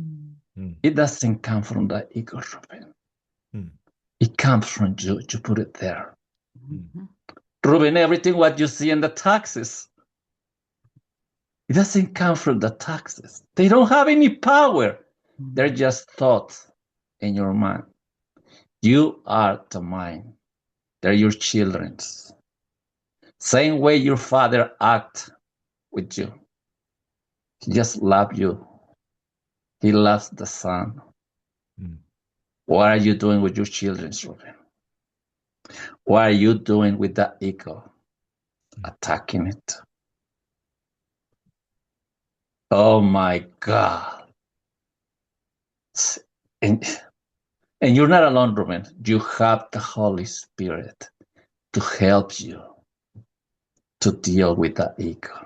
it doesn't come from the ego, Ruben. It comes from you. You put it there. Ruben, everything what you see in the taxes, it doesn't come from the taxes. They don't have any power. They're just thoughts in your mind. You are the mind. They're your children's. Same way your father acts with you. He just loves you. He loves the son. What are you doing with your children, Ruben? What are you doing with the ego? Attacking it. Oh my God. And you're not alone, Ruben. You have the Holy Spirit to help you to deal with the ego.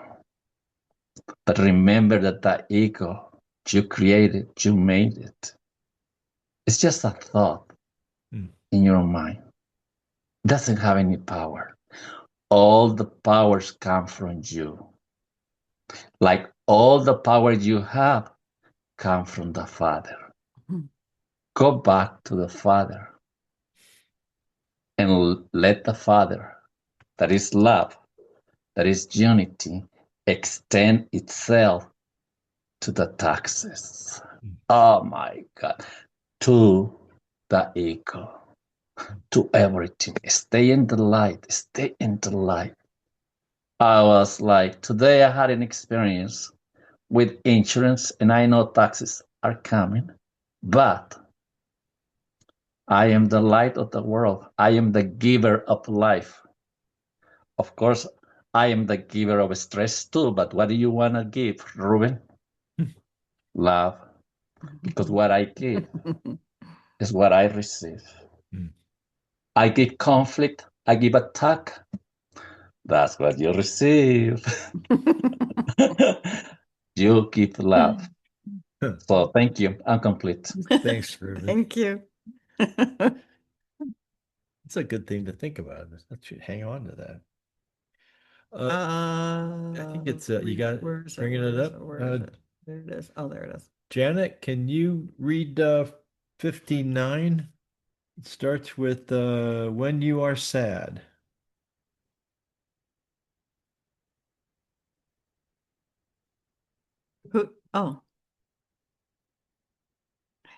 But remember that the ego, you created, you made it. It's just a thought in your mind. It doesn't have any power. All the powers come from you. Like all the power you have come from the Father. Go back to the Father and let the Father, that is love, that is unity, extend itself to the taxes. Oh my God. To the ego, to everything. Stay in the light. Stay in the light. I was like, today I had an experience with insurance, and I know taxes are coming, but I am the light of the world. I am the giver of life. Of course, I am the giver of stress too, but what do you want to give, Ruben? Love. Because what I give is what I receive. Mm. I give conflict, I give attack. That's what you receive. You give love. So thank you. I'm complete. Thanks, Ruben. Thank you. It's a good thing to think about. That should hang on to that. I think it's you got it. Where is it? Bringing Where it is up. it? Where is it? There it is. Oh, there it is. Janet, can you read 59? It starts with when you are sad. Who? Oh,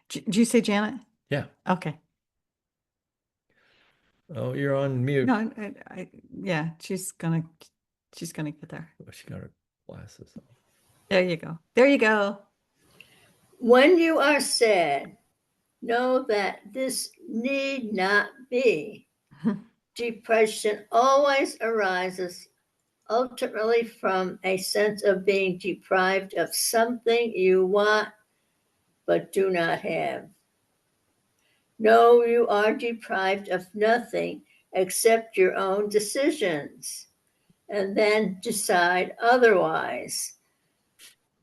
did you say Janet? Yeah. Okay. Oh, you're on mute. No, yeah, she's gonna get there. Oh, she got her glasses on. There you go. There you go. When you are sad, know that this need not be. Depression always arises ultimately from a sense of being deprived of something you want but do not have. No, you are deprived of nothing except your own decisions, and then decide otherwise.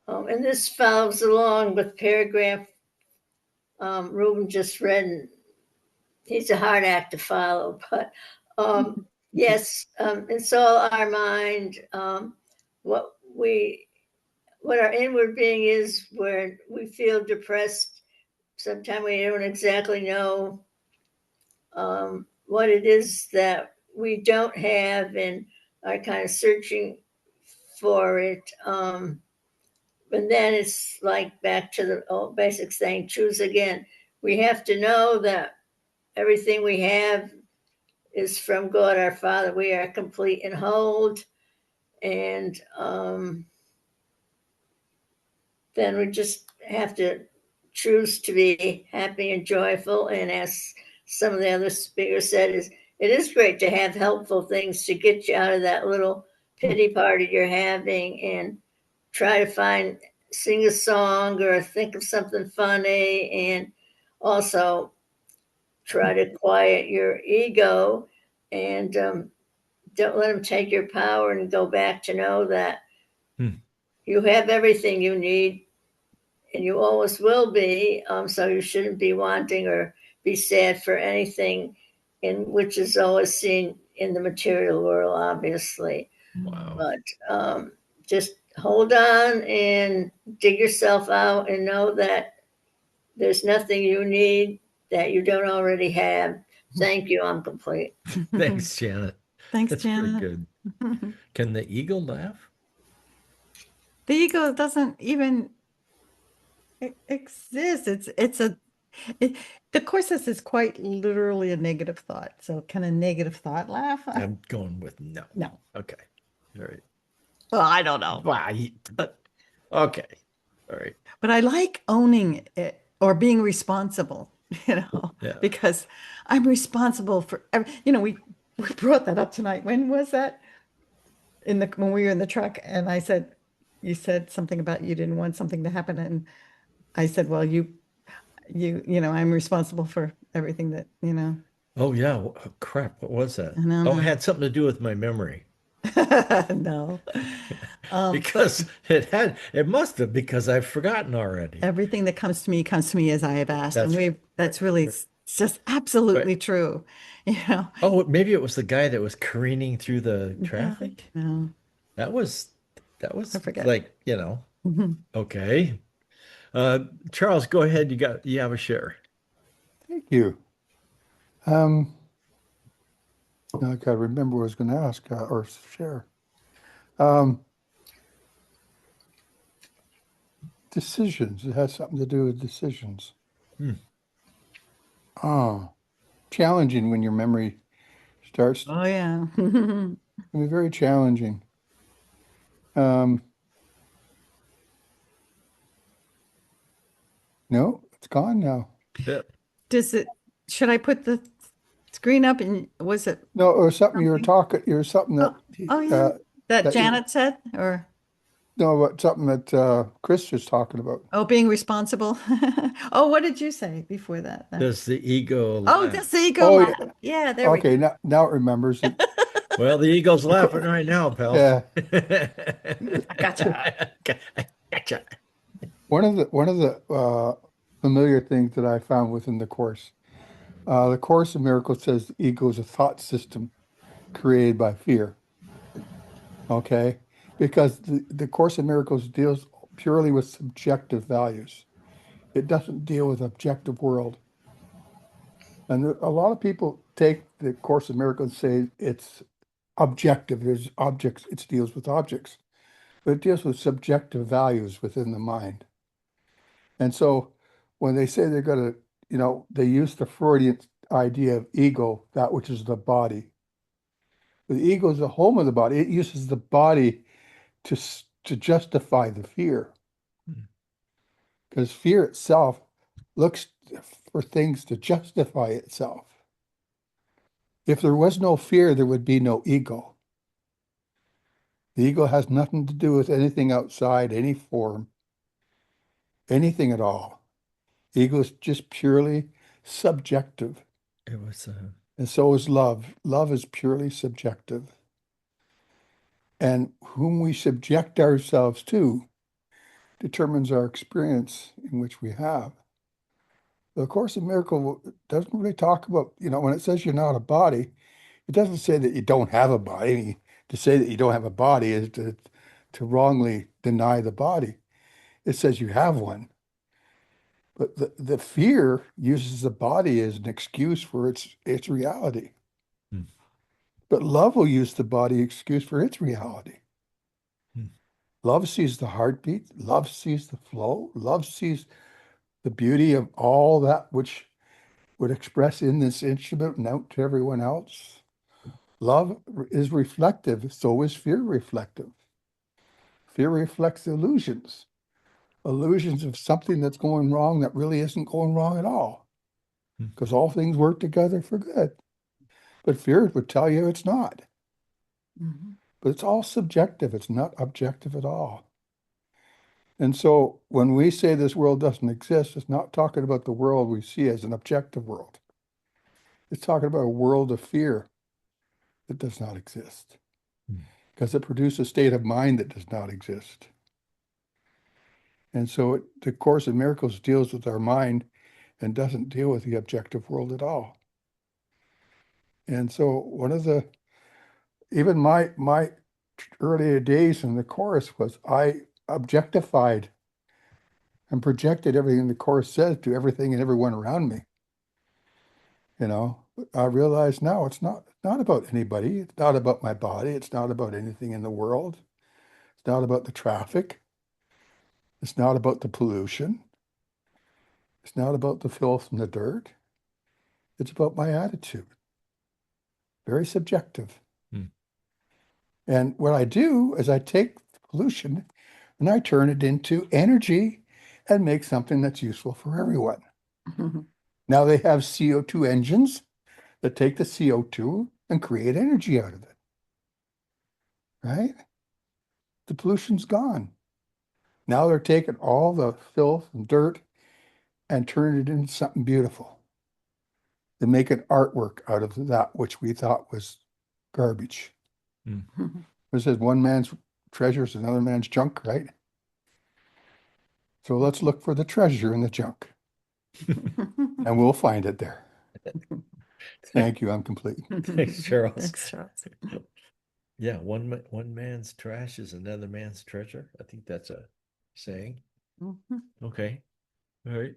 And this follows along with paragraph Ruben just read. And he's a hard act to follow, but yes, it's all our mind. What our inward being is, where we feel depressed. Sometimes we don't exactly know what it is that we don't have, and are kind of searching for it. And then it's like back to the old basic thing: choose again. We have to know that everything we have is from God our Father. We are complete and whole. And then we just have to choose to be happy and joyful. And as some of the other speakers said, it is great to have helpful things to get you out of that little pity party you're having, and try to sing a song or think of something funny, and also try to quiet your ego, and don't let them take your power, and go back to know that you have everything you need, and you always will be. So you shouldn't be wanting or be sad for anything, which is always seen in the material world, obviously. Wow. But just hold on and dig yourself out, and know that there's nothing you need that you don't already have. Thank you. I'm complete. Thanks, Janet. Thanks, That's Janet. pretty good. Can the eagle laugh? The ego doesn't even exist. The course says it's quite literally a negative thought. So can a negative thought laugh? I'm going with no. No. Okay. All right. Well, I don't know. But okay. All right. But I like owning it, or being responsible, Yeah. because I'm responsible for we brought that up tonight. When was that? When we were in the truck, and you said something about you didn't want something to happen, and I said, well, I'm responsible for everything that, Oh yeah. Oh, crap. What was that? I know. Oh, it had something to do with my memory. No. Because it must have, because I've forgotten already. Everything that comes to me as I have asked. That's really just absolutely true. Oh, maybe it was the guy that was careening through the traffic. No. That was I forget. like, okay. Charles, go ahead. You have a share. Thank you. Now I gotta remember what I was going to ask or share. decisions. It has something to do with decisions. Hmm. Challenging when your memory starts. Oh, yeah. It can be very challenging. No, it's gone now. Yep. Should I put the screen up and was it? No, or something you were Something? talking, you were something that, Oh, yeah. That that you- Janet said, or, no, but something that Chris was talking about. oh, being responsible. Oh, what did you say before that then? Does the ego Oh, laugh? that's the ego Oh, laugh. Yeah, there we Okay, go. now it remembers it. Well, the ego's laughing right now, pal. Yeah. Gotcha. Gotcha. One of the familiar things that I found within the Course, the Course in Miracles says the ego is a thought system created by fear. Okay, because the Course in Miracles deals purely with subjective values. It doesn't deal with objective world. And a lot of people take the Course in Miracles and say it's objective. There's objects. It deals with objects, but it deals with subjective values within the mind. And so when they say they're going to, they use the Freudian idea of ego, that which is the body. The ego is the home of the body. It uses the body to justify the fear. Because fear itself looks for things to justify itself. If there was no fear, there would be no ego. The ego has nothing to do with anything outside, any form, anything at all. Ego is just purely subjective. It was And so is love. Love is purely subjective. And whom we subject ourselves to determines our experience in which we have. The Course in Miracles doesn't really talk about, when it says you're not a body, it doesn't say that you don't have a body. To say that you don't have a body is to wrongly deny the body. It says you have one. But the fear uses the body as an excuse for its reality. Hmm. But love will use the body excuse for its reality. Hmm. Love sees the heartbeat. Love sees the flow. Love sees the beauty of all that which would express in this instrument and out to everyone else. Love is reflective, so is fear reflective. Fear reflects illusions of something that's going wrong that really isn't going wrong at all, because all things work together for good. But fear would tell you it's not. Mm-hmm. But it's all subjective. It's not objective at all. And so when we say this world doesn't exist, it's not talking about the world we see as an objective world. It's talking about a world of fear that does not exist, because it produces a state of mind that does not exist. And so the Course in Miracles deals with our mind and doesn't deal with the objective world at all. And so even my earlier days in the Course was I objectified and projected everything the Course says to everything and everyone around me. I realize now it's not about anybody. It's not about my body. It's not about anything in the world. It's not about the traffic. It's not about the pollution. It's not about the filth and the dirt. It's about my attitude. Very subjective. And what I do is I take the pollution and I turn it into energy and make something that's useful for everyone. Mm-hmm. Now they have CO2 engines that take the CO2 and create energy out of it. Right? The pollution's gone. Now they're taking all the filth and dirt and turning it into something beautiful. They make an artwork out of that which we thought was garbage. It says one man's treasure is another man's junk, right? So let's look for the treasure in the junk, and we'll find it there. Thank you. I'm complete. Thanks, Charles. Thanks, Charles. Yeah, one man's trash is another man's treasure. I think that's a saying. Mhm. Okay. All right.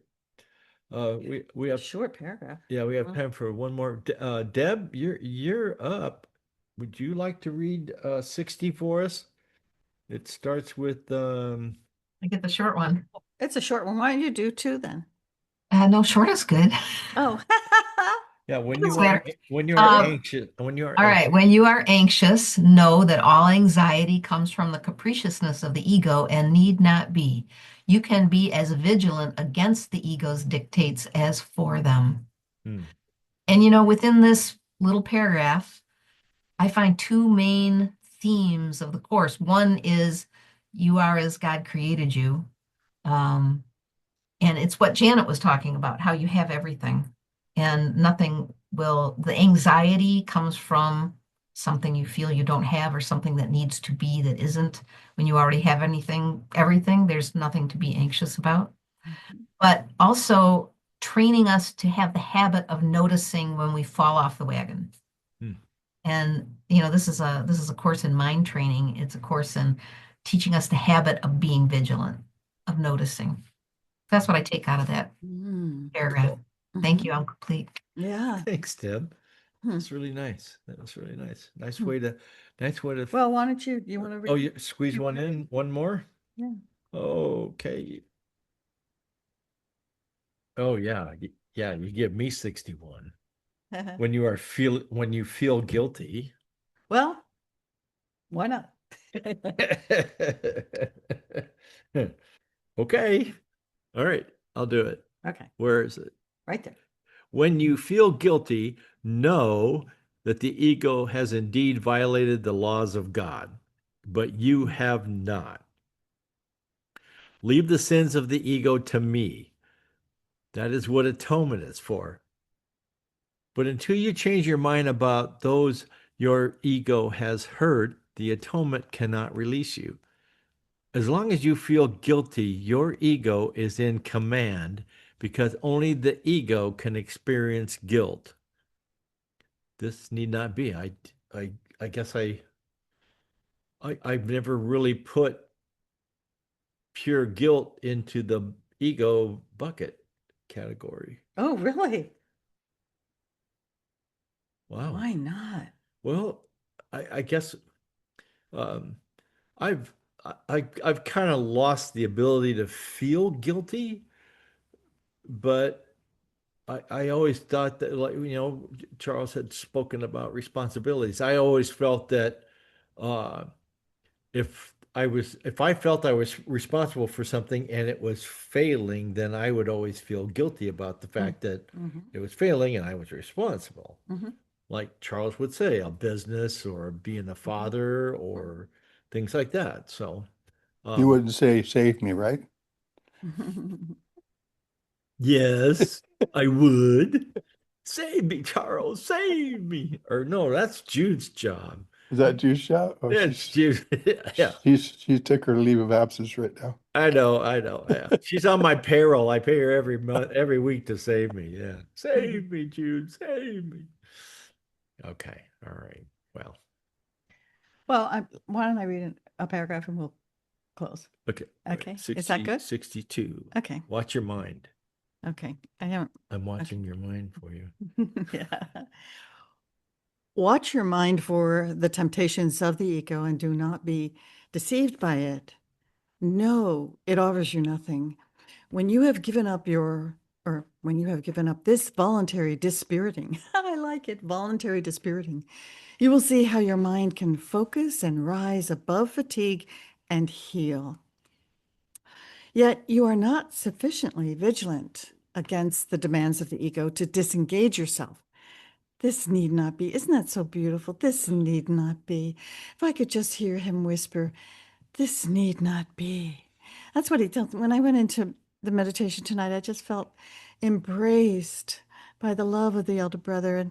We have Short paragraph. Yeah, we have Wow. time for one more. Deb, you're up. Would you like to read 60 for us? It starts with I get the short one. It's a short one. Why don't you do two then? No, short is good. Oh, Yeah, when Doesn't you are matter. when you are Um, anxious, when you are All right, when you are anxious, know that all anxiety comes from the capriciousness of the ego and need not be. You can be as vigilant against the ego's dictates as for them. Hmm. And within this little paragraph, I find two main themes of the course. One is you are as God created you. Um, and it's what Janet was talking about, how you have everything and nothing the anxiety comes from something you feel you don't have or something that needs to be that isn't. When you already have everything, there's nothing to be anxious about. But also training us to have the habit of noticing when we fall off the wagon. Hmm. And this is a course in mind training. It's a course in teaching us the habit of being vigilant, of noticing. That's what I take out of that paragraph. Thank you. I'm complete. yeah. Thanks, Deb. Hmm. That's really nice. That was really nice. Nice Hmm. way to Well, why don't you want to read? Oh, you squeeze one in, one more? Yeah. Okay. Oh yeah. Yeah, you give me 61. When you feel guilty. Well, why not? Okay. All right. I'll do it. Okay, Where is it? right there. When you feel guilty, know that the ego has indeed violated the laws of God, but you have not. Leave the sins of the ego to me. That is what atonement is for. But until you change your mind about those your ego has hurt, the atonement cannot release you. As long as you feel guilty, your ego is in command because only the ego can experience guilt. This need not be. I guess I've never really put pure guilt into the ego bucket category. Oh, really? Wow. Why not? Well, I guess um, I've I've kind of lost the ability to feel guilty, but I always thought that, like, Charles had spoken about responsibilities. I always felt that uh, if I felt I was responsible for something and it was failing, then I would always feel guilty about the fact that Mm-hmm. it was failing and I was responsible. Mm-hmm. Like Charles would say, a business or being a father or things like that. So, You um, wouldn't say save me, right? yes, I would. Save me, Charles, save me. Or no, that's Jude's job. Is that your shot? Oh, It's Jude. Yeah, she took her leave of absence right now. I know. Yeah. She's on my payroll. I pay her every month, every week to save me. Yeah. Save me, Jude. Save me. Okay. All right. Well, Well, why don't I read a paragraph and we'll close? okay. All right. Okay. Is 60, that good? 62. Okay. Watch your mind. Okay. I haven't. I'm watching your mind for you. Yeah. Watch your mind for the temptations of the ego and do not be deceived by it. No, it offers you nothing. When you have given up when you have given up this voluntary dispiriting, I like it, voluntary dispiriting, you will see how your mind can focus and rise above fatigue and heal. Yet you are not sufficiently vigilant against the demands of the ego to disengage yourself. This need not be. Isn't that so beautiful? This need not be. If I could just hear him whisper, this need not be. That's what he tells me. When I went into the meditation tonight, I just felt embraced by the love of the elder brother.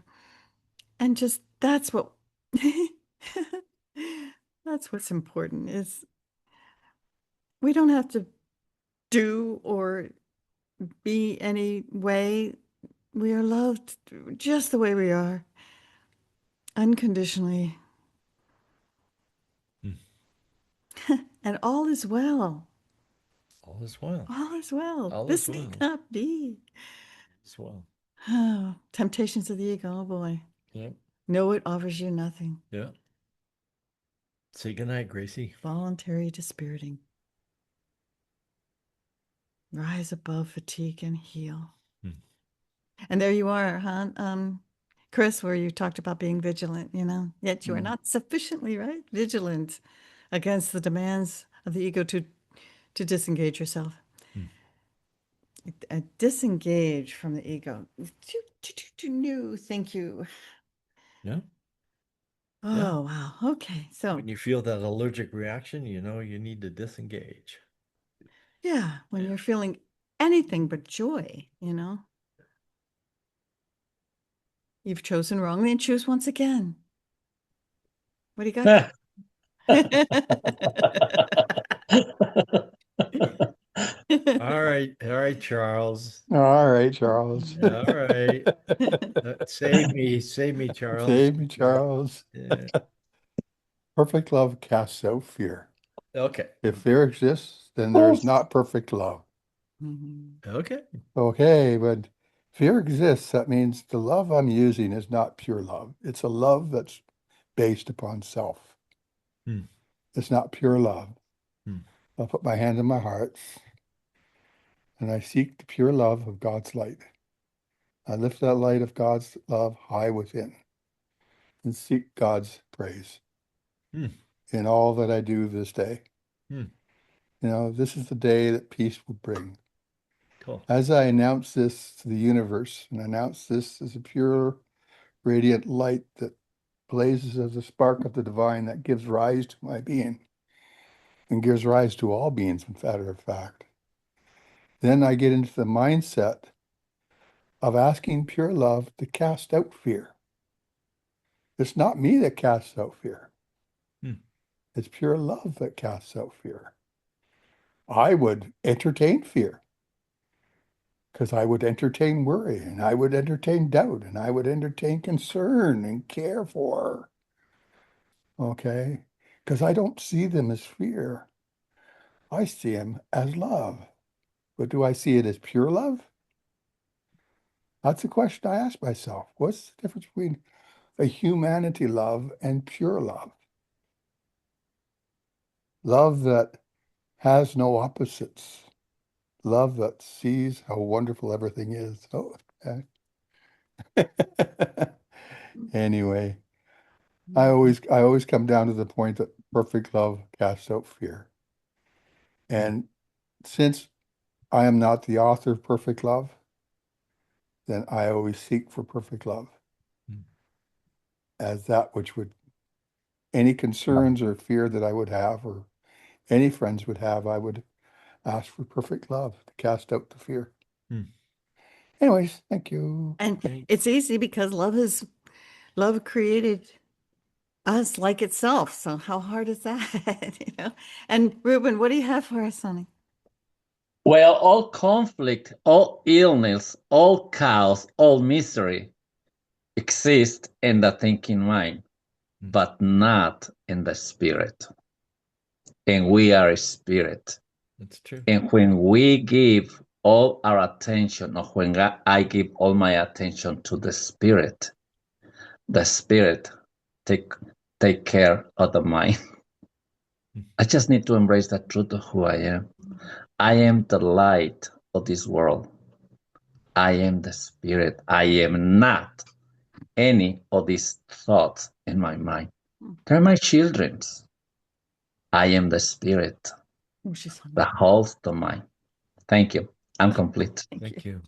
And just that's what that's what's important is we don't have to do or be any way. We are loved just the way we are, unconditionally. And all is well. All is well. All is well. All This is well. need not be. As well. Oh, temptations of the ego. Oh boy. Yeah. No, it offers you nothing. Yeah. Say goodnight, Gracie. Voluntary dispiriting. Rise above fatigue and heal. Hmm. And there you are, huh? Chris, where you talked about being vigilant, yet you are not sufficiently, right, vigilant against the demands of the ego to disengage yourself. Disengage from the ego. No, thank you. Yeah. Oh, Yeah. wow. Okay. So, When you feel that allergic reaction, you need to disengage. yeah, when you're feeling anything but joy, you've chosen wrongly and choose once again. What do you got? All right, Charles. All right, Charles. All right. Save me, Charles. Save me, Charles. Yeah. Perfect love casts out fear. Okay. If fear exists, then there is not perfect love. Okay. Okay, but fear exists. That means the love I'm using is not pure love. It's a love that's based upon self. Hmm. It's not pure love. Hmm. I'll put my hand on my heart and I seek the pure love of God's light. I lift that light of God's love high within and seek God's praise in all that I do this day. This is the day that peace will bring. Cool. As I announce this to the universe and announce this as a pure, radiant light that blazes as a spark of the divine that gives rise to my being and gives rise to all beings, in matter of fact, then I get into the mindset of asking pure love to cast out fear. It's not me that casts out fear. It's pure love that casts out fear. I would entertain fear because I would entertain worry and I would entertain doubt and I would entertain concern and care for. Okay? Because I don't see them as fear. I see them as love. But do I see it as pure love? That's the question I ask myself. What's the difference between a humanity love and pure love? Love that has no opposites. Love that sees how wonderful everything is. Oh, anyway, I always come down to the point that perfect love casts out fear. And since I am not the author of perfect love, then I always seek for perfect love as that which would any concerns or fear that I would have or any friends would have, I would ask for perfect love to cast out the fear. Anyways, thank you. And it's easy because love created us like itself. So how hard is that? And Ruben, what do you have for us, honey? Well, all conflict, all illness, all chaos, all misery exist in the thinking mind, but not in the spirit. And we are a spirit. That's true. And when we give all our attention, or when I give all my attention to the spirit take care of the mind. I just need to embrace the truth of who I am. I am the light of this world. I am the spirit. I am not any of these thoughts in my mind. They're my children's. I am the spirit, the host of mine. Thank you. I'm complete. Thank you.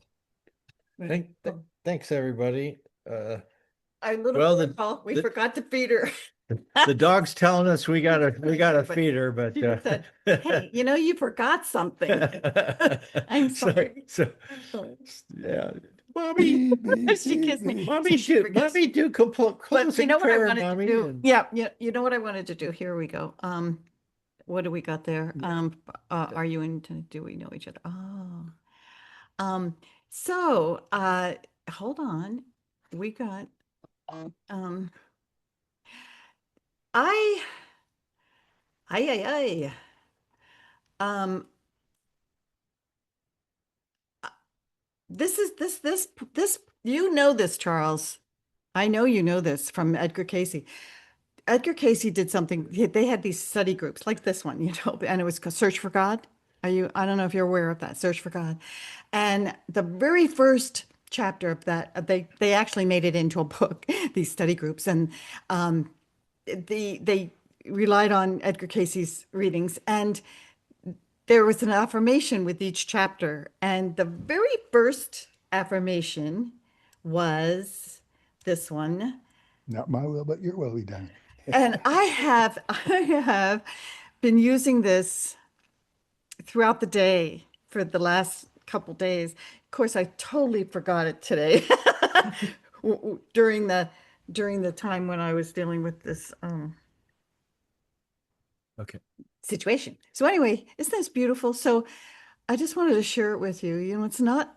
Thanks, everybody. Our little well, girl, we forgot to feed her. The dog's telling us we gotta feed her, but She said, hey, you forgot something. I'm sorry. So yeah. Mommy, She kissed me. Mommy, do But closing you know what I prayer, wanted Mommy. to do? Yeah, you know what I wanted to do? Here we go. What do we got there? Are you into, do we know each other? Oh. So hold on. We got I this this, Charles. I know you know this from Edgar Casey. Edgar Casey did something. They had these study groups like this one, and it was called Search for God. I don't know if you're aware of that, Search for God. And the very first chapter of that, they actually made it into a book, these study groups, and they relied on Edgar Casey's readings, and there was an affirmation with each chapter. And the very first affirmation was this one. Not my will, but your will be done. And I have been using this throughout the day for the last couple days. Of course, I totally forgot it today during the time when I was dealing with this Okay. situation. So anyway, isn't this beautiful? So I just wanted to share it with you. You know, it's not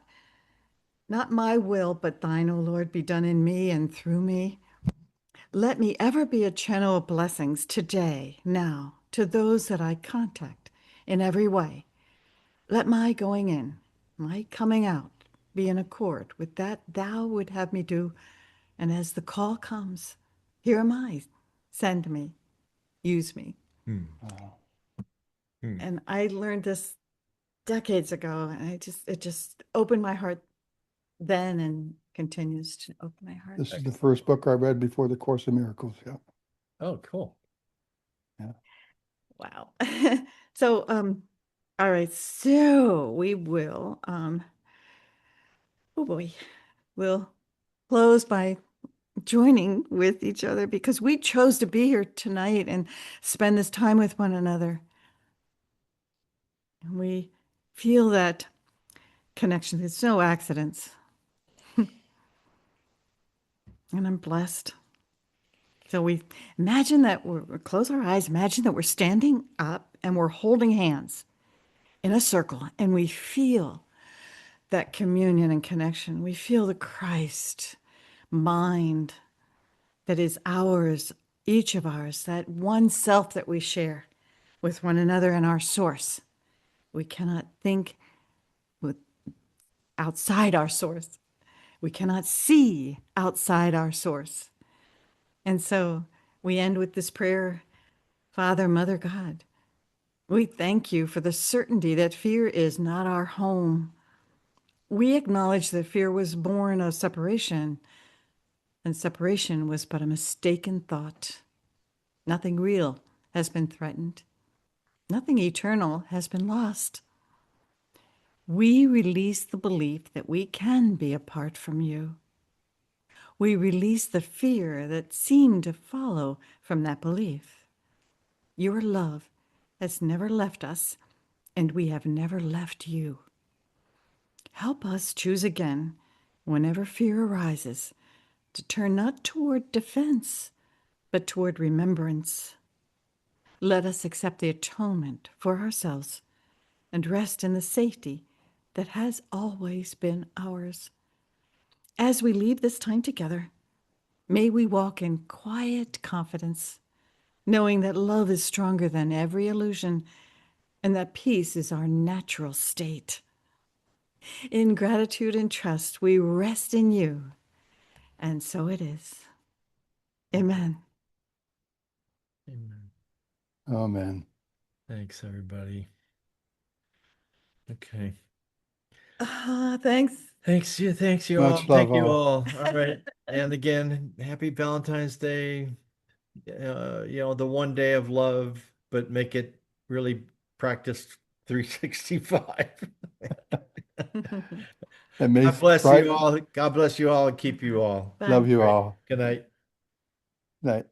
my will, but thine, O Lord, be done in me and through me. Let me ever be a channel of blessings today, now, to those that I contact in every way. Let my going in, my coming out, be in accord with that thou would have me do. And as the call comes, here am I. Send me, use me. And I learned this decades ago, and it just opened my heart then and continues to open my heart. This is the first book I read before the Course in Miracles. Yeah. Oh, cool. Wow. So, all right, so we will, oh boy, we'll close by joining with each other because we chose to be here tonight and spend this time with one another. And we feel that connection. There's no accidents. And I'm blessed. So we imagine that we're close our eyes, imagine that we're standing up and we're holding hands in a circle, and we feel that communion and connection. We feel the Christ mind that is ours, each of ours, that one self that we share with one another and our source. We cannot think with outside our source. We cannot see outside our source. And so we end with this prayer, Father, Mother, God, we thank you for the certainty that fear is not our home. We acknowledge that fear was born of separation, and separation was but a mistaken thought. Nothing real has been threatened. Nothing eternal has been lost. We release the belief that we can be apart from you. We release the fear that seemed to follow from that belief. Your love has never left us, and we have never left you. Help us choose again, whenever fear arises, to turn not toward defense, but toward remembrance. Let us accept the atonement for ourselves and rest in the safety that has always been ours. As we leave this time together, may we walk in quiet confidence, knowing that love is stronger than every illusion and that peace is our natural state. In gratitude and trust, we rest in you, and so it is. Amen. Amen. Amen. Thanks, everybody. Okay. Thanks. Thanks you Much all. love Thank you all. all. All right. And again, happy Valentine's Day. The one day of love, but make it really practice 365. And may God bless Friday, you all. God bless you all and keep you all. Bye. love you All right. all. Good night. Night.